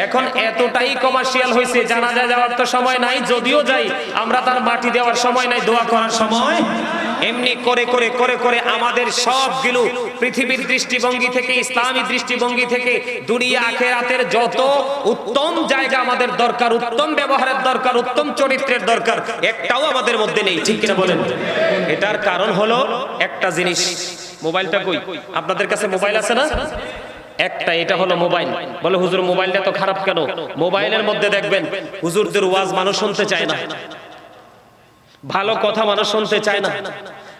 এখন এতটাই কমার্শিয়াল হয়েছে, জানাজা যাওয়ার তো সময় নাই, যদিও যাই আমরা তার মাটি দেওয়ার সময় নাই, দোয়া করার সময়। এমনি করে করে করে করে আমাদের সবগুলো পৃথিবীর দৃষ্টিভঙ্গি থেকে, ইসলামী দৃষ্টিভঙ্গি থেকে, দুনিয়া আখিরাতের যত উত্তম জায়গা আমাদের দরকার, উত্তম ব্যবহারের দরকার, উত্তম চরিত্রের দরকার, একটাও আমাদের মধ্যে নেই, ঠিক কিনা বলেন? এটার কারণ হলো একটা জিনিস। মোবাইলটা কই? আপনাদের কাছে মোবাইল আছে না? একটা, এটা হলো মোবাইল। বলে হুজুর মোবাইলটা তো খারাপ কেন? মোবাইলের মধ্যে দেখবেন হুজুরদের ওয়াজ মানুষ শুনতে চায় না, ভালো কথা মানুষ শুনতে চায় না।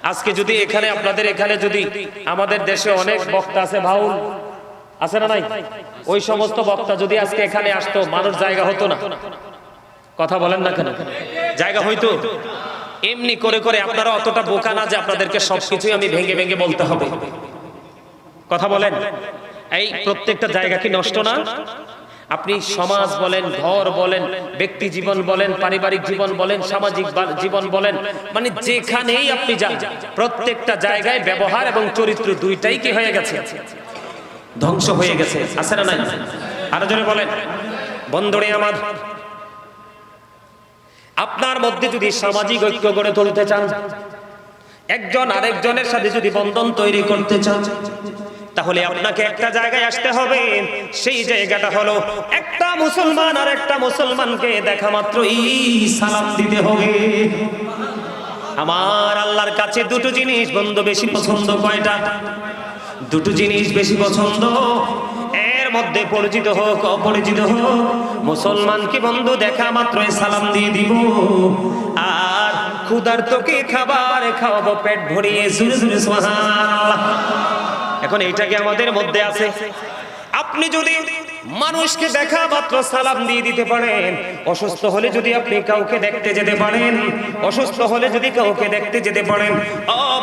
আজকে যদি এখানে আপনাদের এখানে যদি আমাদের দেশে অনেক বক্তা আছে, বাউল আছে না নাই? ওই সমস্ত বক্তা যদি আজকে এখানে আসতো, মানুষ জায়গা হতো না। কথা বলেন না কেন? জায়গা হইতো? এমনি করে করে আপনারা অতটা বোকা না যে আপনাদেরকে সবকিছুই আমি ভেঙে ভেঙে বলতে হবে। কথা বলেন। এই প্রত্যেকটা জায়গা কি নষ্ট না? আপনি সমাজ বলেন, ঘর বলেন, ব্যক্তি জীবন বলেন, পারিবারিক জীবন বলেন, সামাজিক জীবন বলেন, মানে যেখানেই আপনি যান, প্রত্যেকটা জায়গায় ব্যবহার এবং চরিত্র দুইটাই কি হয়ে গেছে? ধ্বংস হয়ে গেছে, আছে না নাই? আরো জোরে বলেন। বন্ধুরে আমার, আপনার মধ্যে যদি সামাজিক ঐক্য গড়ে তুলতে চান, একজন আরেকজনের সাথে যদি বন্ধন তৈরি করতে চান, তাহলে আপনাকে একটা জায়গায় আসতে হবে। সেই জায়গাটা হলো একটা মুসলমান আর একটা মুসলমানকে দেখা মাত্রই সালাম দিতে হবে। আমার আল্লাহর কাছে দুটো জিনিস বন্ধু বেশি পছন্দ। কয়টা? দুটো জিনিস বেশি পছন্দ। এর মধ্যে পরিচিত হোক অপরিচিত হোক, মুসলমানকে বন্ধু দেখা মাত্রই সালাম দিয়ে দিব, আর ক্ষুধার্তকে খাবার খাওয়াবো পেট ভরিয়ে জোরে জোরে সুবহানাল্লাহ। এখন এইটা কি আমাদের মধ্যে আছে? আপনি যদি মানুষকে দেখা মাত্র সালাম দিয়ে দিতে পারেন, অসুস্থ হলে যদি আপনি কাউকে দেখতে যেতে পারেন, অসুস্থ হলে যদি কাউকে দেখতে যেতে পারেন,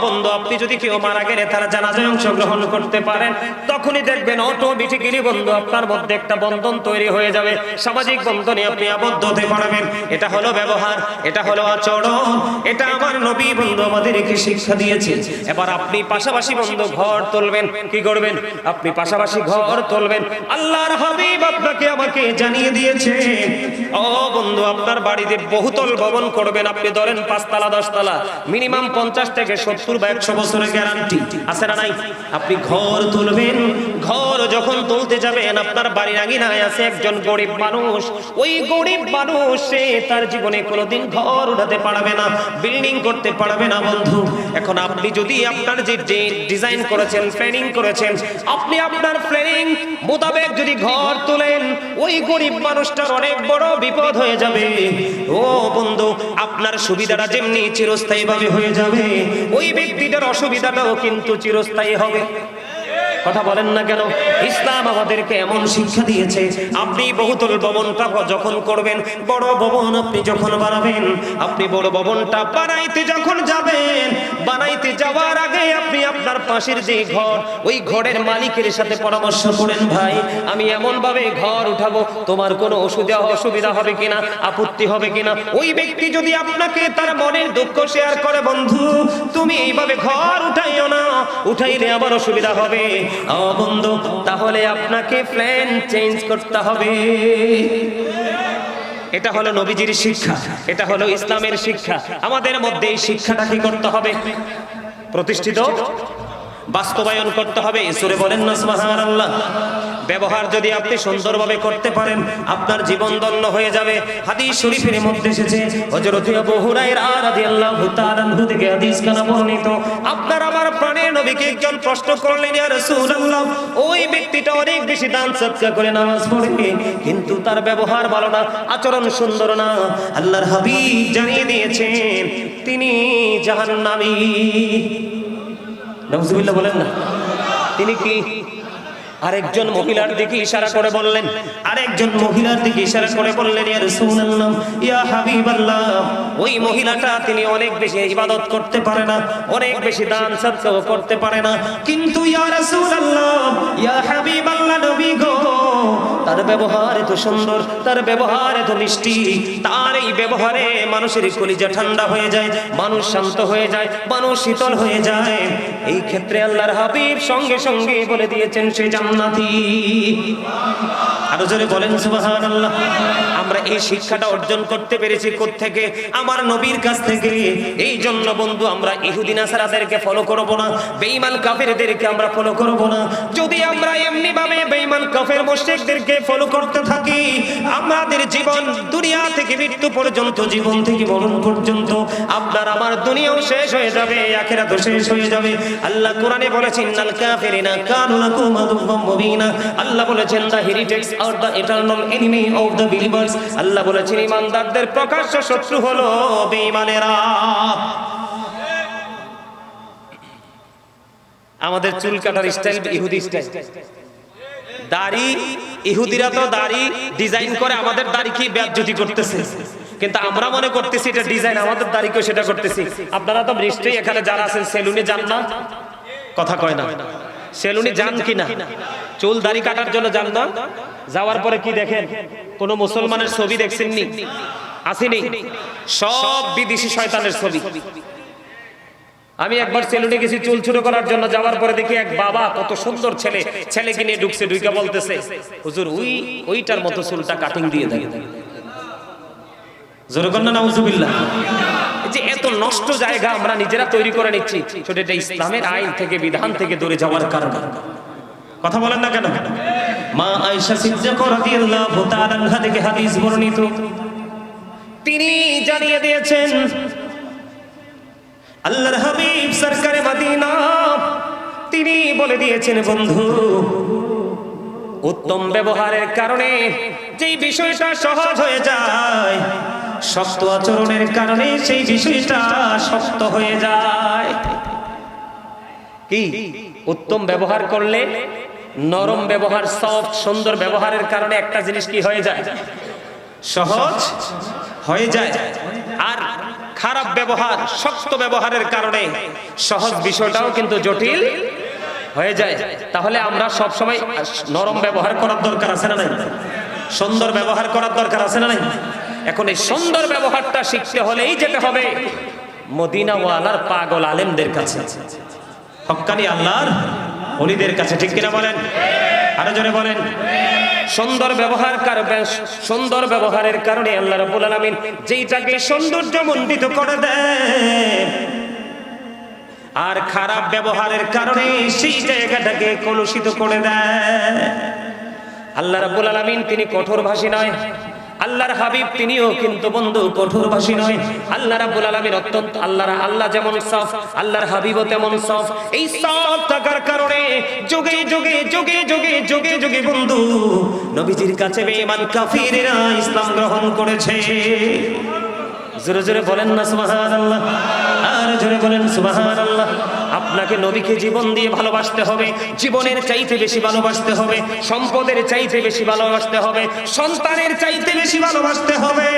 বন্ধু আপনি যদি কেউ মারা গেলে তার জানাজায় অংশগ্রহণ করতে পারেন, তখনই দেখবেন অটোমেটিক্যালি বন্ধু আপনার মধ্যে একটা বন্ধন তৈরি হয়ে যাবে, সামাজিক বন্ধনে আপনি আবদ্ধ হতে পারবেন। এটা হলো ব্যবহার, এটা হলো আচরণ, এটা আমার নবী বন্ধু আমাদেরকে শিক্ষা দিয়েছে। এবার আপনি পাশাপাশি বন্ধু ঘর তুলবেন, কি করবেন? আপনি পাশাপাশি ঘর তুলবেন। আল্লাহর হাবিব আপনাকে আমাকে জানিয়ে দিয়েছে, ও বন্ধু আপনার বাড়িতে বহুতল ভবন করবেন, আপনি ধরেন 5 তলা 10 তলা, মিনিমাম 50 থেকে 70 বা 100 বছরের গ্যারান্টি আছে না নাই? আপনি ঘর তুলবেন, ঘর যখন তুলতে যাবেন আপনার বাড়ির আঙিনায় আছে একজন গরিব মানুষ, ওই গরিব মানুষ সে তার জীবনে কোনোদিন ঘর উঠাতে পারবে না, বিল্ডিং করতে পারবে না বন্ধু। এখন আপনি যদি আপনার যে ডিজাইন করেছেন, প্ল্যানিং করেছেন, আপনি আপনার প্ল্যানিং মোতাবেক যদি ঘর তোলেন, ওই গরিব মানুষটার অনেক বড় বিপদ হয়ে যাবে। ও বন্ধু আপনার সুবিধাটা যেমনি চিরস্থায়ী ভাবে হয়ে যাবে, ওই ব্যক্তিটার অসুবিধাটাও কিন্তু চিরস্থায়ী হবে। কথা বলেন না কেন? ইসলাম আমাদেরকে এমন শিক্ষা দিয়েছে, আপনি বহুতল ভবনটা যখন করবেন, বড় ভবন আপনি যখন বানাবেন, আপনি বড় ভবনটা বানাইতে যখন যাবেন, বানাইতে যাওয়ার আগে আপনি আপনার পাশের যে ঘর, ওই ঘরের মালিকের সাথে পরামর্শ করেন, ভাই আমি এমন ভাবে ঘর উঠাবো, তোমার কোনো অসুবিধা হবে কিনা, আপত্তি হবে কিনা? ওই ব্যক্তি যদি আপনাকে তার মনের দুঃখ শেয়ার করে, বন্ধু তুমি এইভাবে ঘর উঠাইও না, উঠাইলে আবার অসুবিধা হবে, বন্ধু তাহলে আপনাকে প্ল্যান চেঞ্জ করতে হবে। এটা হলো নবীজির শিক্ষা, এটা হলো ইসলামের শিক্ষা। আমাদের মধ্যে এই শিক্ষাটা কি করতে হবে? প্রতিষ্ঠিত, বাস্তবায়ন করতে হবে। সূরা বলেন না সুবহানাল্লাহ। ব্যবহার যদি আপনি সুন্দরভাবে করতে পারেন, আপনার জীবন ধন্য হয়ে যাবে। হাদিস শরীফের মধ্যে এসেছে, হযরত আবু হুরায়রা রাদিয়াল্লাহু তাআলা আনহু থেকে হাদিস কানা বর্ণিত, আপনার আমার প্রাণের নবীকে একজন প্রশ্ন করলেন, ইয়া রাসূলুল্লাহ, ওই ব্যক্তিটা অনেক বেশি দান সদকা করে, নামাজ পড়ে, কিন্তু তার ব্যবহার ভালো না, আচরণ সুন্দর না। আল্লাহর হাবিব জানিয়ে দিয়েছেন তিনি জাহান্নামী। নাউজুবিল্লাহ বলেন না। তিনি কি? আরেকজন মহিলার দিকে ইশারা করে বললেন, আরেকজন মহিলার দিকে ইশারা করে বললেন, ইয়া রাসূলুল্লাহ, ইয়া হাবিবাল্লাহ, ওই মহিলাটা তিনি অনেক বেশি ইবাদত করতে পারে না, অনেক বেশি দান সদকাও করতে পারে না, কিন্তু ইয়া রাসূলুল্লাহ, ইয়া হাবিবাল্লাহ, নবী গো, তার ব্যবহার এত সুন্দর, তার ব্যবহার এত মিষ্টি, তার এই ব্যবহারে মানুষের কলিজা ঠান্ডা হয়ে যায়, মানুষ শান্ত হয়ে যায়, মানুষ শীতল হয়ে যায়। এই ক্ষেত্রে আল্লাহর হাবিব সঙ্গে সঙ্গে বলে দিয়েছেন সে জান্নাতি। আরো জোরে বলেন সুবহানাল্লাহ। আমরা এই শিক্ষাটা অর্জন করতে পেরেছি কোত্থেকে? আমার নবীর কাছ থেকে। এই জন্য বন্ধু আমরা ইহুদি নাসারাদেরকে ফলো করব না, বেঈমান কাফেরদেরকে আমরা ফলো করব না। যদি আমরা এমনি ভাবে বেঈমান কাফের মুশরিকদেরকে ফলো করতে থাকি, আমাদের জীবন দুনিয়া থেকে মৃত্যু পর্যন্ত, জীবন থেকে মরণ পর্যন্ত আপনার আমার দুনিয়াও শেষ হয়ে যাবে, আখিরাতও শেষ হয়ে যাবে। আল্লাহ কোরআনে বলেছেন, নাল কাফিরিনা কানু লাকুম আদুওয়াম মুবিনা। আল্লাহ বলেছেন, the heritage are the eternal enemy of the believers. আল্লাহ বলেছেন ঈমানদারদের প্রকাশ্য শত্রু হলো বেঈমানেরা। আমাদের চুল কাটার স্টাইল ইহুদি স্টাইল, দাড়ি, ইহুদিরা তো দাড়ি ডিজাইন করে, আমাদের দাড়ি কি বেয়াজ্জতি করতেছে, কিন্তু আমরা মনে করতেছি এটা ডিজাইন, আমাদের দাড়িকেও সেটা করতেছি। আপনারা তো নিশ্চয়ই এখানে যারা আছেন সেলুনে যান না? কথা কয় না। সেলুনে যান কিনা? চুল দাড়ি কাটার জন্য যান না? যাওয়ার পরে কি দেখেন? কোন মুসলমানের ছবি দেখছেননি? আসেনি? সব বিদেশি শয়তানের ছবি। আমি একবার সেলুনে গেছি চুল ছোট করার জন্য, যাওয়ার পরে দেখি এক বাবা, কত সুন্দর ছেলে, ছেলেকে নিয়ে ঢুকছে, ঢুকে বলতেছে, হুজুর ওইটার মতো চুলটা কাটিং দিয়ে দেয়। জোরে কর না নাউজুবিল্লাহ। যে এত নষ্ট জায়গা আমরা নিজেরা তৈরি করে নিচ্ছি, সেটা এটা ইসলামের আইন থেকে, বিধান থেকে দূরে যাওয়ার কারণে। কথা বলেন না কেন? মা আয়েশা সিদ্দিকা রাদিয়াল্লাহু তাআলা আনহা থেকে হাদিস বর্ণিত, তিনি জানিয়ে দিয়েছেন, আল্লাহর হাবিব সরকারে মদিনা তিনি বলে দিয়েছেন, বন্ধু উত্তম ব্যবহারের কারণে যেই বিষয়টা সহজ হয়ে যায়, শক্ত আচরণের কারণে সেই বিষয়টা শক্ত হয়ে যায়। কি উত্তম ব্যবহার করলে, নরম ব্যবহার, সফট সুন্দর ব্যবহারের কারণে একটা জিনিস কি হয়ে যায়, সহজ হয়ে যায়। আর খারাপ ব্যবহার, শক্ত ব্যবহারের কারণে সহজ বিষয়টাও কিন্তু জটিল হয়ে যায়। তাহলে আমরা সব সময় নরম ব্যবহার করার দরকার আছে না নাই? সুন্দর ব্যবহার করার দরকার আছে না নাই? এখন এই সুন্দর ব্যবহারটা শিখতে হলেই যেতে হবে মদিনা ওয়ালার পাগল আলেমদের কাছে, হক্কানি আল্লাহর ওলিদের কাছে। ঠিক কিনা বলেন? আরো জোরে বলেন। সুন্দর ব্যবহার করবেন, সুন্দর ব্যবহারের কারণে আল্লাহ রাব্বুল আলামিন যেইটাকে সৌন্দর্যমণ্ডিত করে দেন, আর খারাপ ব্যবহারের কারণে সেই জায়গাটাকে কলুষিত করে দেয়। আল্লাহ রাব্বুল আলামিন তিনি কঠোরভাষী নয়, আল্লাহর হাবিব তিনিও কিন্তু বন্ধু কঠোরভাষী নয়। আল্লাহ রাব্বুল আলামিন অত্যন্ত, আল্লাহ যেমন সফট, আল্লাহর হাবিবও তেমন সফট। এই সফট থাকার কারণে যুগে যুগে যুগে যুগে যুগে যুগে বন্ধু নবীজির কাছে বেঈমান কাফিররা ইসলাম গ্রহণ করেছে। জোরে জোরে বলেন না সুবহানাল্লাহ, আর জোরে বলেন সুবহানাল্লাহ। আপনাকে নবীকে জীবন দিয়ে ভালোবাসতে হবে, জীবনের চাইতে বেশি ভালোবাসতে হবে, সম্পদের চাইতে বেশি ভালোবাসতে হবে, সন্তানের চাইতে বেশি ভালোবাসতে হবে।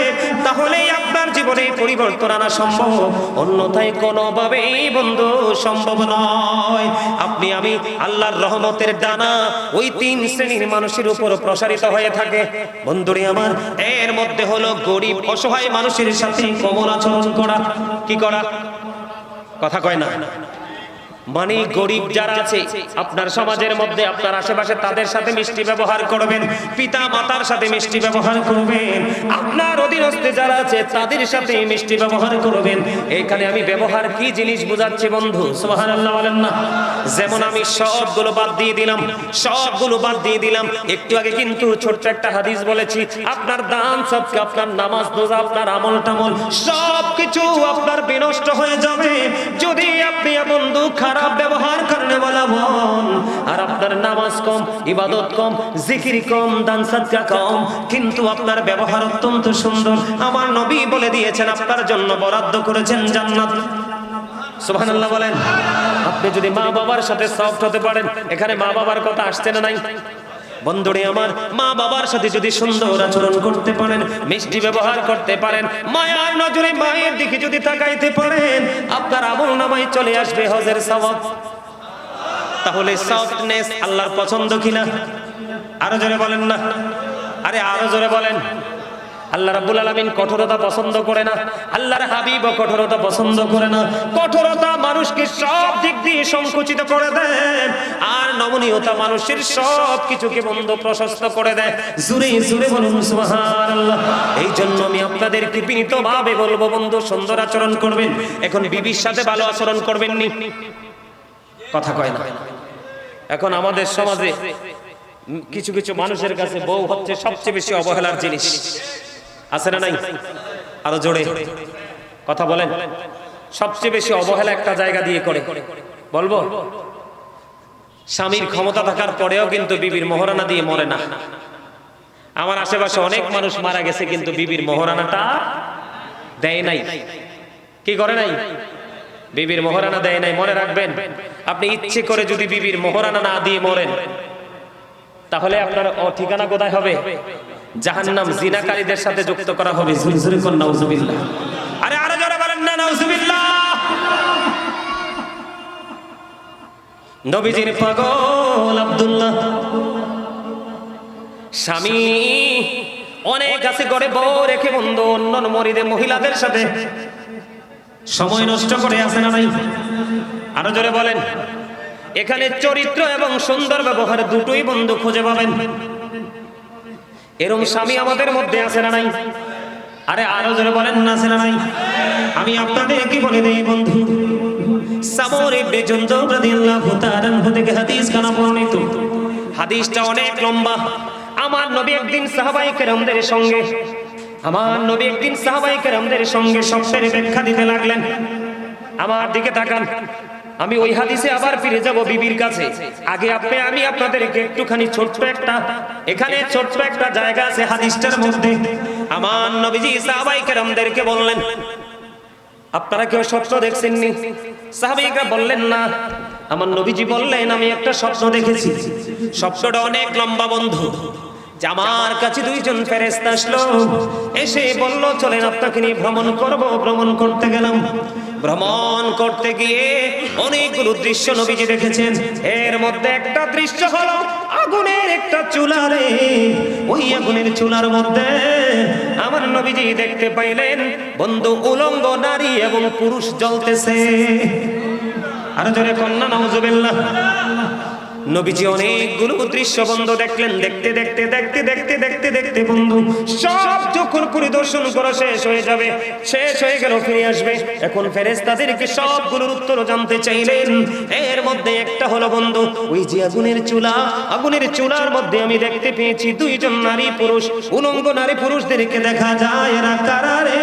তাহলেই আপনার জীবনে পরিবর্তন আনা সম্ভব, অন্যথায় কোনোভাবেই বন্ধু সম্ভব নয়। আপনি আমি আল্লাহর রহমতের ডানা ওই 3 শ্রেণীর মানুষের উপর প্রসারিত হয়ে থাকে বন্ধুরে আমার। এর মধ্যে হলো গরিব অসহায় মানুষের সাথে কেমন আচরণ করা। কি করা? কথা কয় না। মানে গরিব যারা আছে আপনার সমাজের মধ্যে, আপনার আশেপাশে, তাদের সাথে মিষ্টি ব্যবহার করবেন, পিতা মাতার সাথে মিষ্টি ব্যবহার করবেন, আপনার অধীনস্থে যারা আছে তাদের সাথে মিষ্টি ব্যবহার করবেন। এখানে আমি ব্যবহার কি জিনিস বুঝাচ্ছি বন্ধু, সুবহানাল্লাহ বলেন না। যেমন আমি সবগুলো বাদ দিয়ে দিলাম, সবগুলো বাদ দিয়ে দিলাম। একটু আগে কিন্তু ছোট্ট একটা হাদিস বলেছি, আপনার দান সবকে, আপনার নামাজ রোজা, আপনার আমল টামল সবকিছু আপনার বিনষ্ট হয়ে যাবে যদি আপনি বন্ধু খারাপ ব্যবহার করনে वाला মন, আর আপনার নামাজ কম, ইবাদত কম, জিকির কম, দান সাদকা কম, কিন্তু আপনার ব্যবহার অত্যন্ত সুন্দর। আমার নবী বলে দিয়েছেন আপনার জন্য বরাদ্দ করেছেন জান্নাত। সুবহানাল্লাহ বলেন। আপনি যদি মা বাবার সাথে সফট হতে পারেন, এখানে মা বাবার কথা আসছে না নাই বন্ধুরে আমার? মা বাবার সাথে যদি সুন্দর আচরণ করতে পারেন, মিষ্টি ব্যবহার করতে পারেন, মায়ার নজরে মায়ের দিকে যদি তাকাইতে পারেন, আপনার আমল নামায় চলে আসবে হজের সওয়াব। তাহলে সফটনেস আল্লাহর পছন্দ কিনা? আরো জোরে বলেন না, আরে আরো জোরে বলেন। আল্লাহ রাব্বুল আলামিন কঠোরতা পছন্দ করে না, আল্লাহর হাবিবও কঠোরতা পছন্দ করে না। কঠোরতা মানুষকে সব দিক দিয়ে সংকুচিত করে দেয়, আর নমনীয়তা মানুষের সব কিছুকে বন্ধ প্রশস্ত করে দেয়। জোরে জোরে বলুন সুবহানাল্লাহ। এই জন্য আমি আপনাদেরকে বিনীতভাবে বলবো বন্ধু, সুন্দর আচরণ করবেন। এখন বিবির সাথে ভালো আচরণ করবেন নি? কথা কয় না। এখন আমাদের সমাজে কিছু কিছু মানুষের কাছে বউ হচ্ছে সবচেয়ে বেশি অবহেলার জিনিস, আছে না নাই? আরো জোরে কথা বলেন। সবচেয়ে বেশি অবহেলা একটা জায়গা দিয়ে করে, বলবো স্বামীর ক্ষমতা থাকার পরেও কিন্তু বিবির মোহরানা দিয়ে মরে না। আমার আশেপাশে অনেক মানুষ মারা গেছে কিন্তু বিবির মোহরানাটা দেয় নাই। কি করে নাই? বিবির মোহরানা দেয় নাই। মনে রাখবেন, আপনি ইচ্ছে করে যদি বিবির মোহরানা না দিয়ে মরেন, তাহলে আপনার ঠিকানা কোথায় হবে? জাহান্নাম। জিনাকারীদের সাথে যুক্ত করা হবে। জোরে জোরে কোন নাউজুবিল্লাহ। আরে আরো জোরে বলেন না নাউজুবিল্লাহ। নবীজির পাগল আব্দুল্লাহ, স্বামী অনেক আছে করে বউ রেখে বন্ধু অন্য মরিদে মহিলাদের সাথে সময় নষ্ট করে, আছে না নাই? আরো জোরে বলেন। এখানে চরিত্র এবং সুন্দর ব্যবহার দুটোই বন্ধু খুঁজে পাবেন। এরকম স্বামী আমাদের মধ্যে আছে না নাই? আরে আরো জোরে বলেন না, আছে না নাই? আমি আপনাদের কি বলে দেই বন্ধু, সামর ইবনে জুনদুব রাদিয়াল্লাহু তাআলা আনহু থেকে হাদিস কানা বর্ণিত। হাদিসটা অনেক লম্বা। আমার নবী একদিন সাহাবায়ে কেরামদের সঙ্গে সবচেয়ে ব্যাখ্যা দিতে লাগলেন। আমার দিকে তাকান। আমি ওই হাদিসে আবার ফিরে যাব বিবির কাছে। আগে আমি আপনাদেরকে একটুখানি ছোট্ট একটা, এখানে ছোট্ট একটা জায়গা আছে হাদিসটার মধ্যে। আমার নবীজি সাহাবায়ে কেরামদেরকে বললেন, আপনারা কেউ স্বপ্ন দেখছেননি? সাহাবায়েরা বললেন না। আমার নবীজি বললেন, আমি একটা স্বপ্ন দেখেছি। স্বপ্নটা অনেক লম্বা বন্ধু। যে আমার কাছে দুইজন ফেরেশতা আসলো, এসে বলল, চলেন আপনাকে নিয়ে ভ্রমণ করব। ভ্রমণ করতে গেলাম। ভ্রমণ করতে গিয়ে অনেকগুলো দৃশ্য নবীজি দেখেছেন। এর মধ্যে একটা দৃশ্য হলো আগুনের একটা চুলারে। ওই আগুনের চুলার মধ্যে আমার নবীজি দেখতে পাইলেন বন্ধু উলঙ্গ নারী এবং পুরুষ জ্বলতেছে। আর জোরে কন্যা নাউজুবিল্লাহ। নবীজি অনেকগুলো দৃশ্য বন্ধু দেখলেন। দেখতে দেখতে দেখতে দেখতে দেখতে দেখতে বন্ধু সব যখন পরিদর্শন করা শেষ হয়ে যাবে, শেষ হয়ে গেল, ফিরে আসবে। এখন ফেরেশতাদেরকে সবগুলোর উত্তর জানতে চাইলেন। এর মধ্যে একটা হলো বন্ধু, ওই যে আগুনের চুলা, আগুনের চুলার মধ্যে আমি দেখতে পেয়েছি দুইজন নারী পুরুষ, উলঙ্গ নারী পুরুষদেরকে দেখা যায়। এরা কারা রে?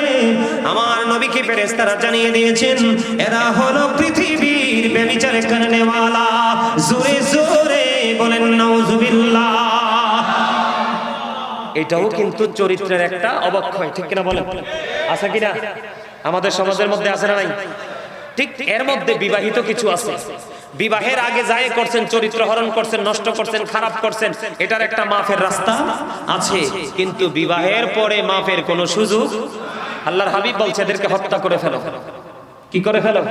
আমার নবীকে ফেরেশতারা জানিয়ে দিয়েছেন, এরা হলো পৃথিবীর ব্যভিচার করনেওয়ালা। জোরে জোরে বলেন নাউজুবিল্লাহ। এটাও কিন্তু চরিত্রের একটা অবক্ষয়, ঠিক কিনা বলেন? আছে কিনা? আমাদের সমাজের মধ্যে আছে না নাই? ঠিক এর মধ্যে বিবাহিত কিছু আছে। বিবাহের আগে যাই করছেন, চরিত্র হরণ করছেন, নষ্ট করছেন, খারাপ করছেন, এটার একটা মাফের রাস্তা আছে। কিন্তু বিবাহের পরে মাফের কোনো সুযোগ, আল্লাহর হাবিব বলছে এদেরকে হত্যা করে ফেলো। কি করে ফেলো?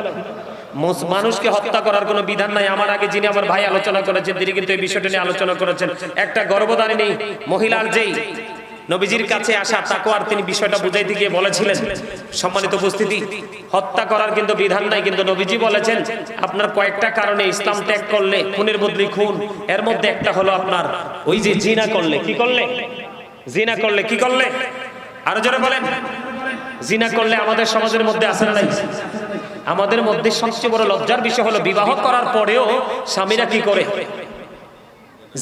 মানুষকে হত্যা করার কোনো বিধান নাই। আমার আগে যিনি আমার ভাই আলোচনা করেছেন, তিনি কিন্তু এই বিষয়টা নিয়ে আলোচনা করেছেন। একটা গর্ভধারিণী মহিলার যেই নবীজির কাছে আসা তাকওয়ার, তিনি বিষয়টা বুঝাইতে গিয়ে বলেছিলেন, সম্মানিত উপস্থিতি, হত্যা করার কিন্তু বিধান নাই, কিন্তু নবীজি বলেছেন আপনার কয়েকটা কারণে ইসলাম ত্যাগ করলে খুনের বদলি খুন। এর মধ্যে একটা হলো আপনার ওই যে জিনা করলে। কি করলে? জিনা করলে। কি করলে? আরো জোরে বলেন। জিনা করলে আমাদের সমাজের মধ্যে আছে না নাই? আমাদের মধ্যে সবচেয়ে বড় লজ্জার বিষয় হলো বিবাহ করার পরেও স্বামীরা কি করে?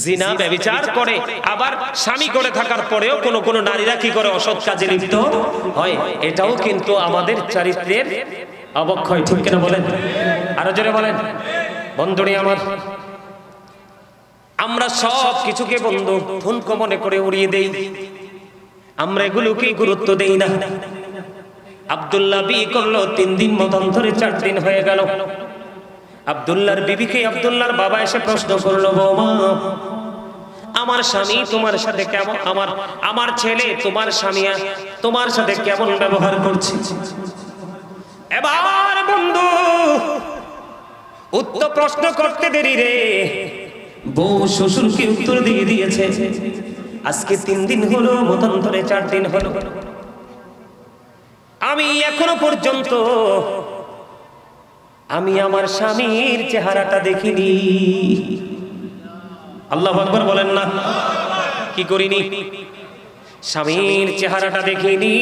জিনা ব্যভিচার করে। আবার স্বামী করে থাকার পরেও কোন কোন নারীরা কি করে? অসৎ কাজে লিপ্ত হয়। এটাও কিন্তু আমাদের চরিত্রের অবক্ষয়, ঠিক কিনা বলেন? আরো জোরে বলেন। বন্ধুরে আমার, আমরা সব কিছুকে বন্ধু ঠুনকো মনে করে উড়িয়ে দেই। আমরা এগুলোকে গুরুত্ব দেই না। আব্দুল্লাহ বিয়ে করলো 3 দিন মতন ধরে, 4 দিন হয়ে গেল। আব্দুল্লাহর বিবিকে আব্দুল্লাহর বাবা এসে প্রশ্ন করলো, বৌমা, আমার স্বামী তোমার সাথে কেমন, আমার ছেলে তোমার স্বামী তোমার সাথে কেমন ব্যবহার করছে? এবার বন্ধু উত্তর প্রশ্ন করতে দেরি রে, বউ শ্বশুরকে উত্তর দিয়ে দিয়েছে। আজকে 3 দিন হলো মতন ধরে, 4 দিন হলো, আমি এখনো পর্যন্ত আমি আমার স্বামীর চেহারাটা দেখিনি। আল্লাহু আকবার বলেন না? কি করিনি? স্বামীর চেহারাটা দেখিনি।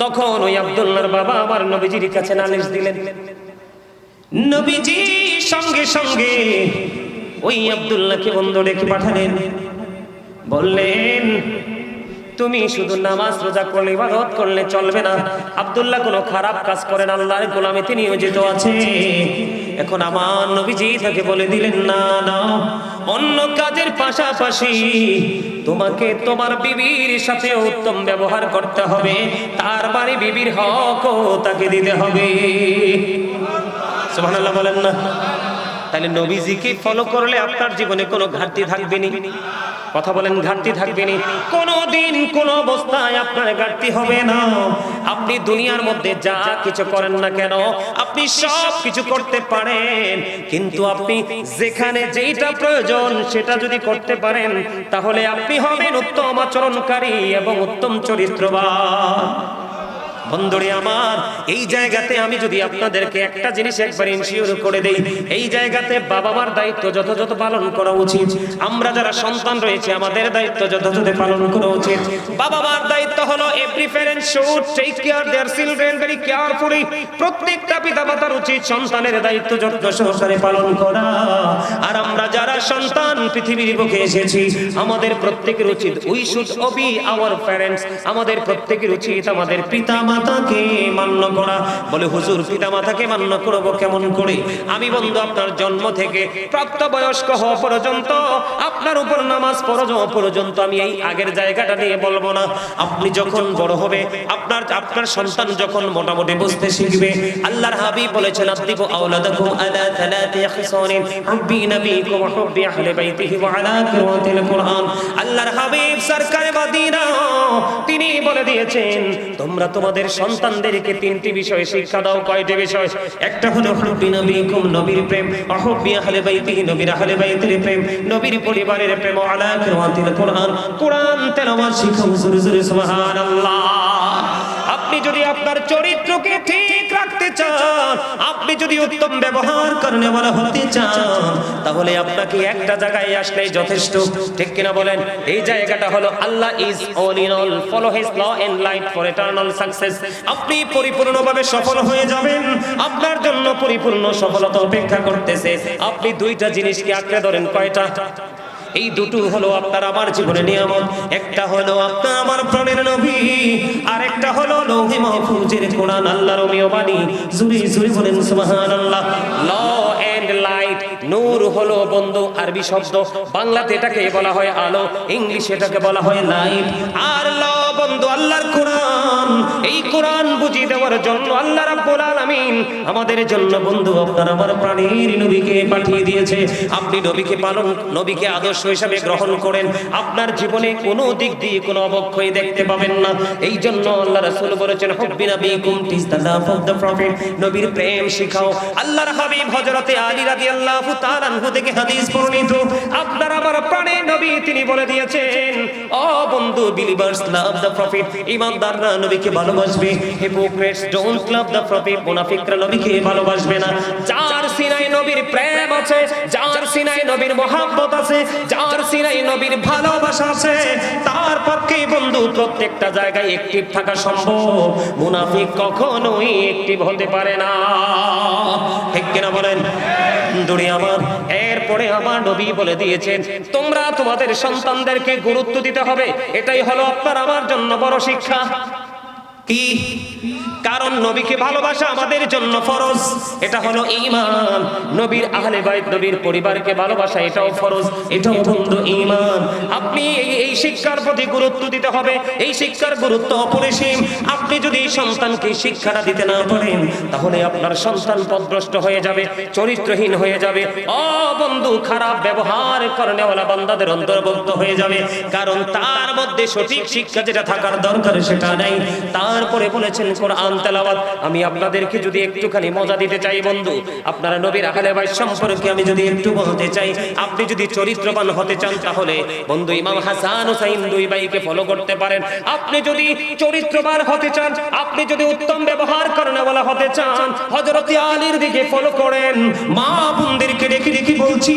তখন ওই আব্দুল্লাহর বাবা আমার নবীজির কাছে নালিশ দিলেন। নবীজি সঙ্গে সঙ্গে ওই আব্দুল্লাহকে বন্ধ রেখে পাঠালেন। বললেন, তুমি শুধু নামাজ রোজা করলে, ইবাদত করলে চলবে না। আব্দুল্লাহ কোনো খারাপ কাজ করেন, আল্লাহর গোলামিতে নিয়োজিত আছে। এখন আমার নবীজি তাকে বলে দিলেন, না না, অন্য কাজের পাশাপাশি তোমাকে তোমার বিবির সাথে উত্তম ব্যবহার করতে হবে, তার বাড়ি বিবির হকও তাকে দিতে হবে। সুবহানাল্লাহ বলেন না? তাহলে নবীজিকে ফলো করলে আপনার জীবনে কোনো ঘাটতি থাকবে না। কথা বলেন, ঘাটতি থাকবে না। কোনোদিন কোন অবস্থায় আপনার ঘাটতি হবে না। আপনি দুনিয়ার মধ্যে যা কিছু করেন না কেন, আপনি সব কিছু করতে পারেন, কিন্তু আপনি যেখানে যেটা প্রয়োজন সেটা যদি করতে পারেন, তাহলে আপনি হবেন উত্তম আচরণকারী এবং উত্তম চরিত্রবান। বন্ধুরে আমার, এই জায়গাতে আমি যদি আপনাদেরকে একটা জিনিস একবার ইনশিওর করে দেই, এই জায়গাতে বাবা মার দায়িত্ব যথাযথ পালন করা উচিত। আমরা যারা সন্তান রয়েছে আমাদের দায়িত্ব যথাযথ পালন করা উচিত। বাবা মার দায়িত্ব হলো every parent should take care their children very carefully. প্রত্যেকটা পিতামাতার উচিত সন্তানের দায়িত্ব যত্ন সহকারে পালন করা। আর আমরা যারা যারা সন্তান পৃথিবীর বুকে এসেছি আমাদের প্রত্যেকের উচিত we should Obi our parents, আমাদের প্রত্যেকের উচিত আমাদের পিতা মাতাকে মান্য করা। বলে হুজুর পিতা মাতাকে মান্য করব কেমন করে? আমি বন্ধু আপনার জন্ম থেকে প্রাপ্তবয়স্ক হওয়া পর্যন্ত আপনার উপর নামাজ ফরজ হওয়া পর্যন্ত আমি এই আগের জায়গাটা নিয়ে বলবো না। আপনি যখন বড় হবে, আপনার সন্তান যখন মোটামুটি বুঝতে শিখবে, আল্লাহর হাবিব বলেছেন আদিবু আওলাদাকুম আলা থালাতি খিসানিন হুব্বি নবীকুম ওয়া হুব্বি আহলি বাইতিহি ওয়া আলা কিরাতিল কুরআন। আল্লাহর হাবিব সরকারে মদিনা তিনি বলে দিয়েছেন তোমরা তোমাদের সন্তানদেরকে তিনটি বিষয় শিক্ষা দাও। কয়টি বিষয়? একটা হলো হুব্বি নবীকুম, নবীর প্রেম, ওয়া হুব্বি আহলি বাইতিহি, নবীর আহলি বাইতের প্রেম, নবীর পরিবারের প্রেম, ওয়া আলা কিরাতিল কুরআন, কোরআন তেলাওয়াত শিখাও। জোরে জোরে সুবহানাল্লাহ। আপনি যদি আপনার চরিত্রকে ঠিক রাখতে চান, আপনি যদি উত্তম ব্যবহার করনে বলা হতে চান, তাহলে আপনাকে একটা জায়গায় আসলেই যথেষ্ট। ঠিক কিনা বলেন? এই জায়গাটা হলো আল্লাহ is all in all, follow his law and light for eternal success. আপনি পরিপূর্ণভাবে সফল হয়ে যাবেন, আপনার জন্য পরিপূর্ণ সফলতা অপেক্ষা করতেছে। আপনি দুইটা জিনিসকে আঁকড়ে ধরেন। কয়টা? এই দুটো হলো আপনার আমার জীবনের নিয়ামত। একটা হলো আপনার আমার প্রাণের নবী, আর একটা হলো লৌহে মাহফুজের কোরআন, আল্লাহর অমীয় বাণী। জুরি জুরি বলেন সুবহানাল্লাহ। ল এন্ড লাইট, নূর হলো বন্ধু আরবি শব্দ, বাংলাতে এটাকে বলা হয় আলো, ইংলিশে এটাকে বলা হয় লাইট। আর ল বন্ধু আল্লাহর কোরআন। এই কোরআন বুঝিয়ে দেওয়ার জন্য আল্লাহ রাব্বুল আলামিন আমাদের জন্য বন্ধু আপনার আমার প্রাণের নবীকে পাঠিয়ে দিয়েছে। আপনি নবীকে পালন, নবীকে আদর্শ হিসাবে গ্রহণ করেন, আপনার জীবনে কোনো দিক দিয়ে কোনো অবক্ষয় দেখতে পাবেন না। এই জন্য আল্লাহ রাসূল বলেছেন হুব্বি নবীকুম teach the love of the prophet, নবীর প্রেম শিখাও। আল্লাহর হাবিব হযরতে আলী রাদিয়াল্লাহু তাআলা আনহু থেকে হাদিস বর্ণিত, আপনার আমার প্রাণের নবী তিনি বলে দিয়েছেন ও বন্ধু, বিলিভার্স লাভ দ্য প্রফেট, ঈমানদাররা নবীকে ভালোবাসবে। Hypocrites don't love the prophet, মুনাফিকরা নবীকে ভালোবাসবে না। যার সিনায় নবীর প্রেম আছে, যার সিনায় নবীর মহব্বত আছে, যার সিনায় নবীর ভালোবাসা আছে, তার পক্ষে বন্ধু প্রত্যেকটা জায়গায় অ্যাক্টিভ থাকা সম্ভব। মুনাফিক কখনোই অ্যাক্টিভ হতে পারে না। ঠিক কিনা বলেন? দূরে আমার। এরপরে আমার নবী বলে দিয়েছেন তোমরা তোমাদের সন্তানদেরকে গুরুত্ব দিতে হবে। এটাই হলো আপনার আমার জন্য বড় শিক্ষা। কি? কারণ নবীকে ভালোবাসা আমাদের জন্য ফরজ, এটা হলো ঈমান। নবীর আহলে বাইত, নবীর পরিবারকে ভালোবাসা এটাও ফরজ, এটাও বন্ধু ঈমান। আপনি এই শিক্ষার প্রতি গুরুত্ব দিতে হবে। এই শিক্ষার গুরুত্ব অপরিসীম। আপনি যদি সন্তানকে শিক্ষাটা দিতে না পারেন, তাহলে আপনার সন্তান পথভ্রষ্ট হয়ে যাবে, চরিত্রহীন হয়ে যাবে, ও বন্ধু খারাপ ব্যবহার করেনেওয়ালা বান্দাদের অন্তর্ভুক্ত হয়ে যাবে। কারণ তার মধ্যে সঠিক শিক্ষা যেটা থাকার দরকার সেটা নাই। তারপরে বলেছেন কোরআন তেলাওয়াত। আমি আপনাদেরকে যদি একটুখানি মজা দিতে চাই বন্ধু, আপনারা নবীর আহলে বাইত সম্পর্কে আমি যদি একটু বলতে চাই, আপনি যদি চরিত্রবান হতে চান তাহলে বন্ধু ইমাম হাসান হুসাইন দুই ভাইকে ফলো করতে পারেন। আপনি যদি চরিত্রবান হতে চান, আপনি যদি উত্তম ব্যবহার করেনেওয়ালা হতে চান, হযরত আলীর দিকে ফলো করেন। মা বোনদেরকে ডেকে ডেকে বলছি,